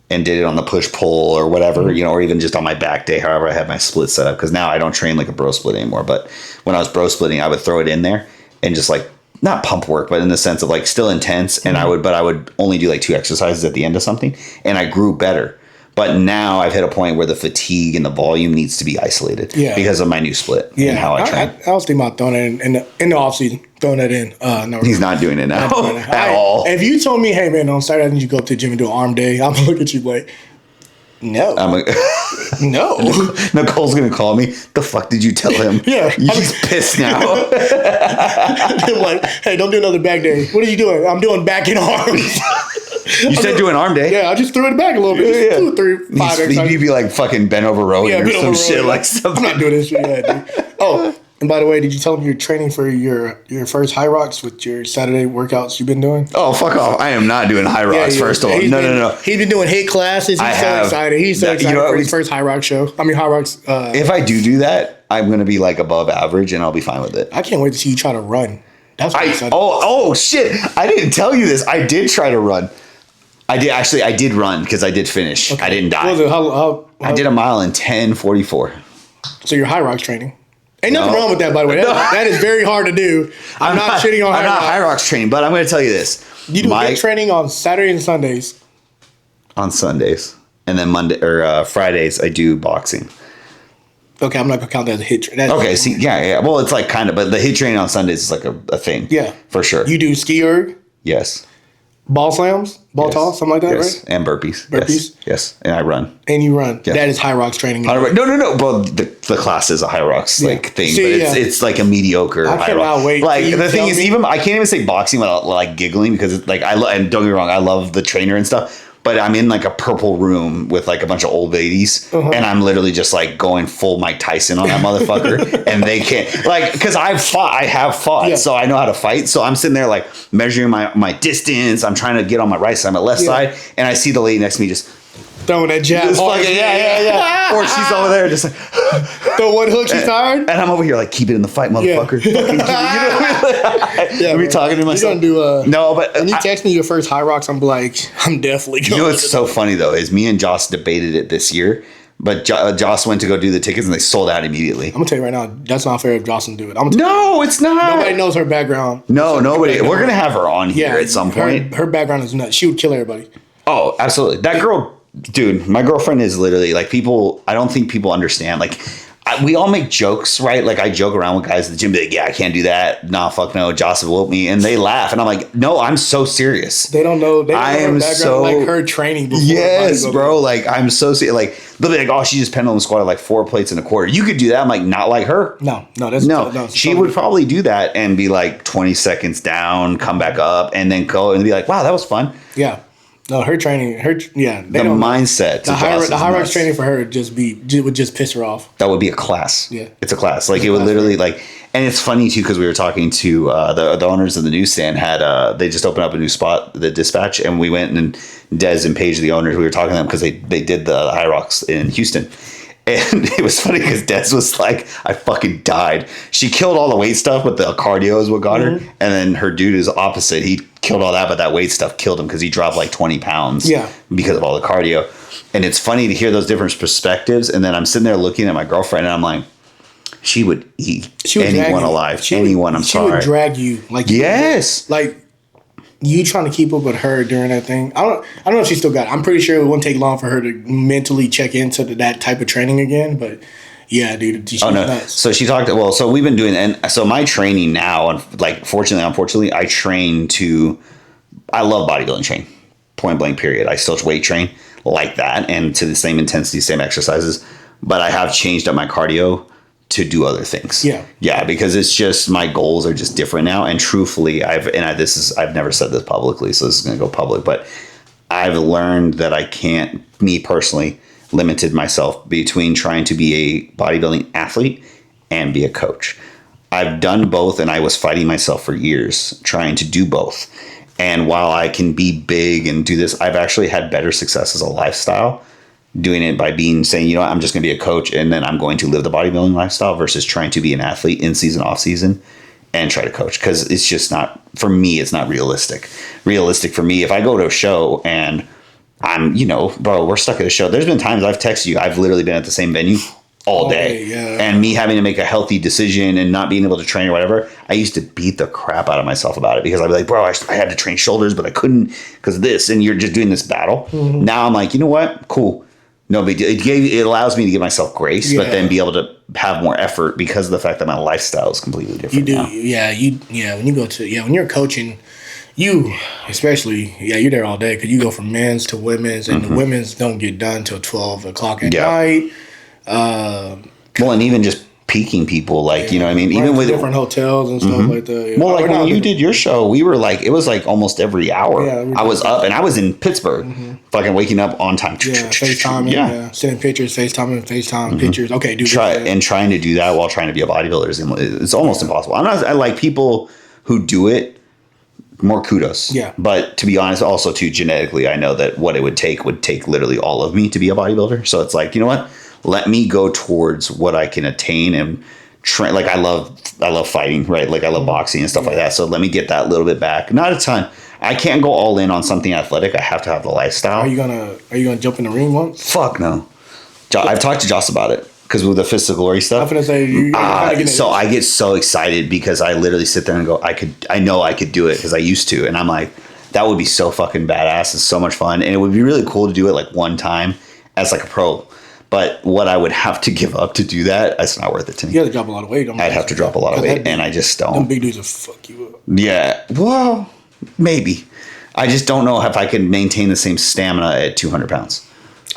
and did it on the push pull or whatever, or even just on my back day, however I had my split set up. Because now I don't train like a bro split anymore. But when I was bro splitting, I would throw it in there and just like not pump work, but in the sense of like still intense. And I would only do like 2 exercises at the end of something, and I grew better. But now I've hit a point where the fatigue and the volume needs to be isolated because of my new split and how I train. I was thinking about throwing it in the off season, throwing that in. No, he's not doing it now at all. If you told me, hey man, on Saturday I need you to go up to the gym and do an arm day, I'm gonna look at you like, no. I'm like, no. Nicole's gonna call me. The fuck did you tell him? Yeah. He's pissed now. I'm like, hey, don't do another back day. What are you doing? I'm doing back and arms. You said do an arm day. Yeah, I just threw it back a little bit. Yeah. 2, 3, 5 exercises. You'd be like fucking bent over rowing or some shit like something. I'm not doing this shit yet, dude. Oh, and by the way, did you tell him you're training for your first high rocks with your Saturday workouts you've been doing? Oh, fuck off. I am not doing high rocks, first of all. No. He's been doing HIIT classes. He's so excited. He's so excited for his first high rock show. I mean, high rocks. If I do that, I'm going to be like above average and I'll be fine with it. I can't wait to see you try to run. That's what exciting. Oh, shit. I didn't tell you this. I did try to run. I did run because I did finish. Okay. I didn't die. What was it? I did a mile in 10:44. So you're high rocks training. Ain't nothing wrong with that, by the way. That is very hard to do. I'm not shitting on high rocks. I'm not high rocks training, but I'm going to tell you this. You do HIIT training on Saturday and Sundays. On Sundays. And then Fridays, I do boxing. Okay, I'm not going to count that as a HIIT training. Okay, see, yeah. Well, it's like kind of, but the HIIT training on Sundays is like a thing. Yeah. For sure. You do ski erg? Yes. Ball slams? Toss? Something like that, right? And burpees. Yes. And I run. And you run. Yeah. That is high rocks training. No. Well, the class is a high rocks thing, but it's like a mediocre high rocks. Wait. Like the thing is, I can't even say boxing without like giggling because it's like and don't get me wrong, I love the trainer and stuff. But I'm in like a purple room with like a bunch of old ladies, and I'm literally just like going full Mike Tyson on that motherfucker, and they can't because I have fought, so I know how to fight. So I'm sitting there like measuring my distance. I'm trying to get on my right side, my left side, and I see the lady next to me just throwing that jab. Yeah. Or she's over there just like throw one hook. She's tired, and I'm over here like keep it in the fight, motherfucker. Yeah. You know what I mean? Talking to myself. You're gonna do no, but when you text me your first high rocks, I'm like, I'm definitely going. You know what's so funny though is me and Joss debated it this year, but Joss went to go do the tickets and they sold out immediately. I'm gonna tell you right now, that's not fair if Joss didn't do it. No, it's not. Nobody knows her background. No, nobody. We're gonna have her on here at some point. Her background is nuts. She would kill everybody. Oh, absolutely. That girl. Dude, my girlfriend is literally like I don't think people understand. Like, we all make jokes, right? Like, I joke around with guys at the gym, be like, yeah, I can't do that. Nah, fuck no. Joss will whoop me. And they laugh. And I'm like, no, I'm so serious. They don't know. They don't know her background, like her training before. Yes, bro. Like, I'm so serious. Like, they'll be like, oh, she just pendulum squatted like 4 plates and a quarter. You could do that. I'm like, not like her. No. She would probably do that and be like 20 seconds down, come back up, and then go and be like, wow, that was fun. Yeah. No, her training, the mindset. The high rocks training for her would just piss her off. That would be a class. Yeah, it's a class. Like it would literally like, and it's funny too because we were talking to the owners of the newsstand had they just opened up a new spot, the Dispatch, and we went and Des and Paige, the owners, we were talking to them because they did the high rocks in Houston. And it was funny because Des was like, I fucking died. She killed all the weight stuff, but the cardio is what got her. And then her dude is opposite. He killed all that, but that weight stuff killed him because he dropped like 20 pounds because of all the cardio. And it's funny to hear those different perspectives. And then I'm sitting there looking at my girlfriend and I'm like, she would eat anyone alive. She would drag you. Like, yes. Like, you trying to keep up with her during that thing. I don't know if she still got it. I'm pretty sure it wouldn't take long for her to mentally check into that type of training again. But yeah, dude. She's nuts. So she talked. Well, so we've been doing, and so my training now, like unfortunately, I train to. I love bodybuilding training, point blank. Period. I still weight train like that, and to the same intensity, same exercises. But I have changed up my cardio to do other things. Yeah, because it's just my goals are just different now. And truthfully, I've never said this publicly, so this is going to go public, but I've learned that I can't, me personally, limited myself between trying to be a bodybuilding athlete and be a coach. I've done both, and I was fighting myself for years trying to do both. And while I can be big and do this, I've actually had better success as a lifestyle doing it by saying, you know what, I'm just going to be a coach and then I'm going to live the bodybuilding lifestyle versus trying to be an athlete in season, off season and try to coach. Because it's just not, for me, it's not realistic. Realistic for me, if I go to a show and I'm, bro, we're stuck at a show. There's been times I've texted you, I've literally been at the same venue all day. Yeah. And me having to make a healthy decision and not being able to train or whatever, I used to beat the crap out of myself about it because I'd be like, bro, I had to train shoulders, but I couldn't because of this. And you're just doing this battle. Mm-hmm. Now I'm like, you know what? Cool. No big deal. It allows me to give myself grace, but then be able to have more effort because of the fact that my lifestyle is completely different. You do, now. When you go to, when you're coaching, you especially, you're there all day because you go from men's to women's, and the women's don't get done till 12 o'clock at night. Well, and even just peaking people, like you know what I mean, even with different hotels and stuff like that. Well, like when you did your show, we were like, it was like almost every hour. I was up, and I was in Pittsburgh, fucking waking up on time. FaceTime, sending pictures, FaceTime pictures. Okay, do trying to do that while trying to be a bodybuilder it's almost impossible. I like people who do it. More kudos. Yeah. But to be honest, also too genetically, I know that what it would take literally all of me to be a bodybuilder. So it's like, you know what? Let me go towards what I can attain and train. Like I love fighting, right? Like I love boxing and stuff like that. So let me get that little bit back. Not a ton. I can't go all in on something athletic. I have to have the lifestyle. Are you gonna jump in the ring once? Fuck no. I've talked to Joss about it. Because with the Fist of Glory stuff, I'm gonna say so I get so excited because I literally sit there and go, I know I could do it because I used to, and I'm like, that would be so fucking badass and so much fun, and it would be really cool to do it like one time as like a pro. But what I would have to give up to do that, it's not worth it to me. You have to drop a lot of weight. I'd have to drop a lot of weight, and I just don't. Them big dudes will fuck you up. Yeah, well, maybe. I just don't know if I can maintain the same stamina at 200 pounds.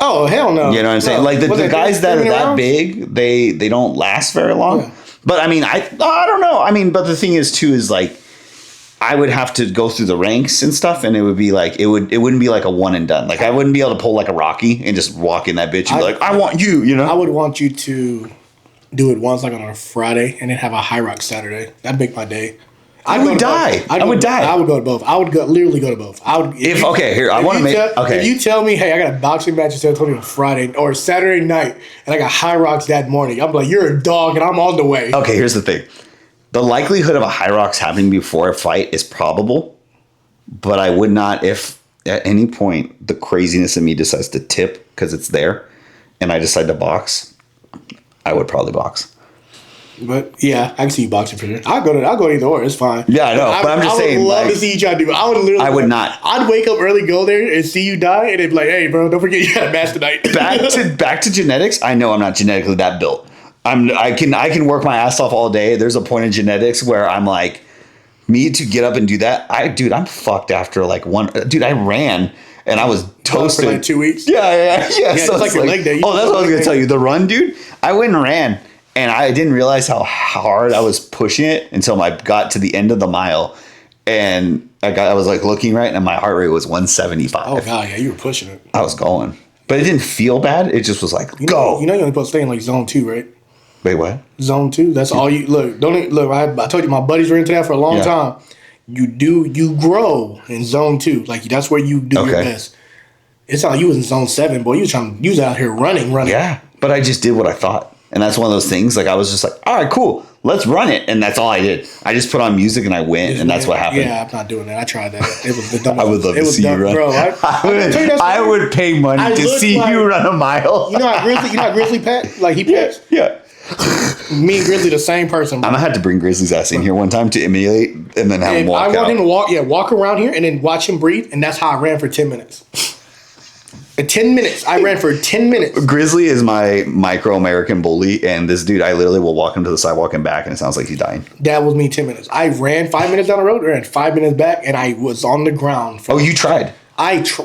Oh, hell no. You know what I'm saying? Like the guys that are that big, they don't last very long. Yeah. But I mean, I don't know. I mean, but the thing is too is like I would have to go through the ranks and stuff, and it would be like it wouldn't be like a one and done. Like I wouldn't be able to pull like a Rocky and just walk in that bitch and be like, I want you, you know? I would want you to do it once like on a Friday and then have a high rock Saturday. That'd make my day. I would die. I would die. I would go to both. I would literally go to both. I would. If you tell me, hey, I got a boxing match in San Antonio on Friday or Saturday night, and I got high rocks that morning, I'm like, you're a dog, and I'm on the way. Okay, here's the thing: the likelihood of a high rocks happening before a fight is probable, but I would not if at any point the craziness in me decides to tip because it's there, and I decide to box. I would probably box. But yeah, I can see you boxing for sure. I'll go either or. It's fine. Yeah, I know. But I'm just saying. I would love to see you try to do it. I would not. I'd wake up early, go there, and see you die, and it'd be like, hey, bro, don't forget you got a match tonight. Back to genetics. I know I'm not genetically that built. I can work my ass off all day. There's a point in genetics where I'm like, me to get up and do that. I'm fucked after like one. Dude, I ran. And I was toasted. For like 2 weeks? Yeah. So it's like your leg day. Oh, that's what I was going to tell you. The run, dude. I went and ran. And I didn't realize how hard I was pushing it until I got to the end of the mile. And I was like looking right, and my heart rate was 175. Oh, God, yeah, you were pushing it. I was going. But it didn't feel bad. It just was like, go. You know you're only supposed to stay in like zone 2, right? Wait, what? Zone 2. That's all you... Look, I told you my buddies were into that for a long time. You grow in zone 2. Like, that's where you do your best. It's not like you was in zone 7, boy. You was out here running. Yeah, but I just did what I thought. And that's one of those things, like I was just like, all right, cool, let's run it. And that's all I did. I just put on music and I went, and that's what happened. Yeah, I'm not doing that. I tried that. It was the dumbest. I would love to see you run. Bro, I would pay money to see you run a mile. You know how Grizzly Pat? Like he pets? Yeah. Me and Grizzly the same person, bro. I'm going to have to bring Grizzly's ass in here one time to emulate and then have him walk out. I want him to walk around here and then watch him breathe, and that's how I ran for 10 minutes. 10 minutes. I ran for 10 minutes. Grizzly is my micro-American bully, and this dude, I literally will walk him to the sidewalk and back, and it sounds like he's dying. That was me 10 minutes. I ran 5 minutes down the road, ran 5 minutes back, and I was on the ground. You tried?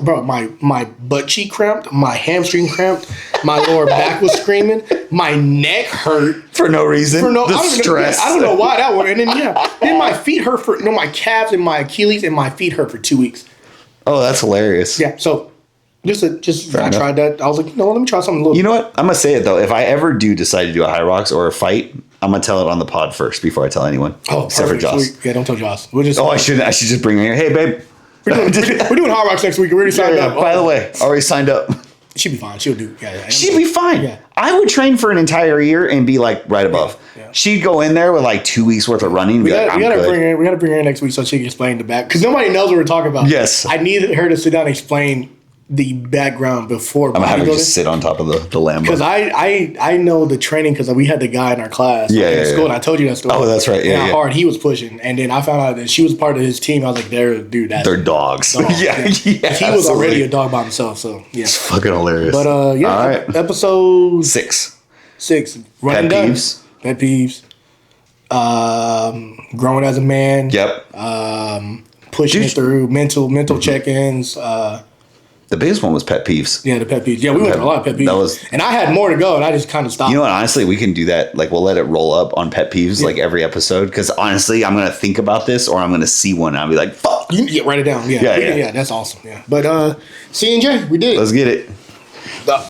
Bro, my butt cheek cramped, my hamstring cramped, my lower back was screaming, my neck hurt. For no reason? Stress. I don't know why that was. And then my feet hurt my calves and my Achilles and my feet hurt for 2 weeks. Oh, that's hilarious. Yeah, so... I tried that. I was like, let me try something a little. You know what? I'm gonna say it though. If I ever do decide to do a high rocks or a fight, I'm gonna tell it on the pod first before I tell anyone. Oh, except perfect. For Joss. Yeah, don't tell Joss. I should just bring her here. Hey, babe. We're doing high rocks next week. We already signed up. By the way, already signed up. She'd be fine. She'll do. Yeah. She'd be fine. Yeah. I would train for an entire year and be like right above. Yeah. She'd go in there with like 2 weeks worth of running. We gotta bring her in next week so she can explain the back because nobody knows what we're talking about. Yes. I needed her to sit down and explain the background before I'm gonna have to bodybuilding. just sit on top of the Lambo. Because I know the training because we had the guy in our class in school, and I told you that story. Oh, that's right. Yeah, and how hard he was pushing, and then I found out that she was part of his team. I was like, they're dogs. Yeah. He was already a dog by himself, so yeah, it's fucking hilarious. But all right. Episode 6. Running Pet peeves. Pet peeves. Growing as a man. Yep. Pushing it through mental check-ins. The biggest one was pet peeves. Yeah, the pet peeves. Yeah, we went through a lot of pet peeves. And I had more to go, and I just kind of stopped. You know what? Honestly, we can do that. Like, we'll let it roll up on pet peeves, like every episode. Because honestly, I'm gonna think about this, or I'm gonna see one, and I'll be like, "Fuck!" You write it down. Yeah, that's awesome. Yeah, but C and J, we did. Let's get it.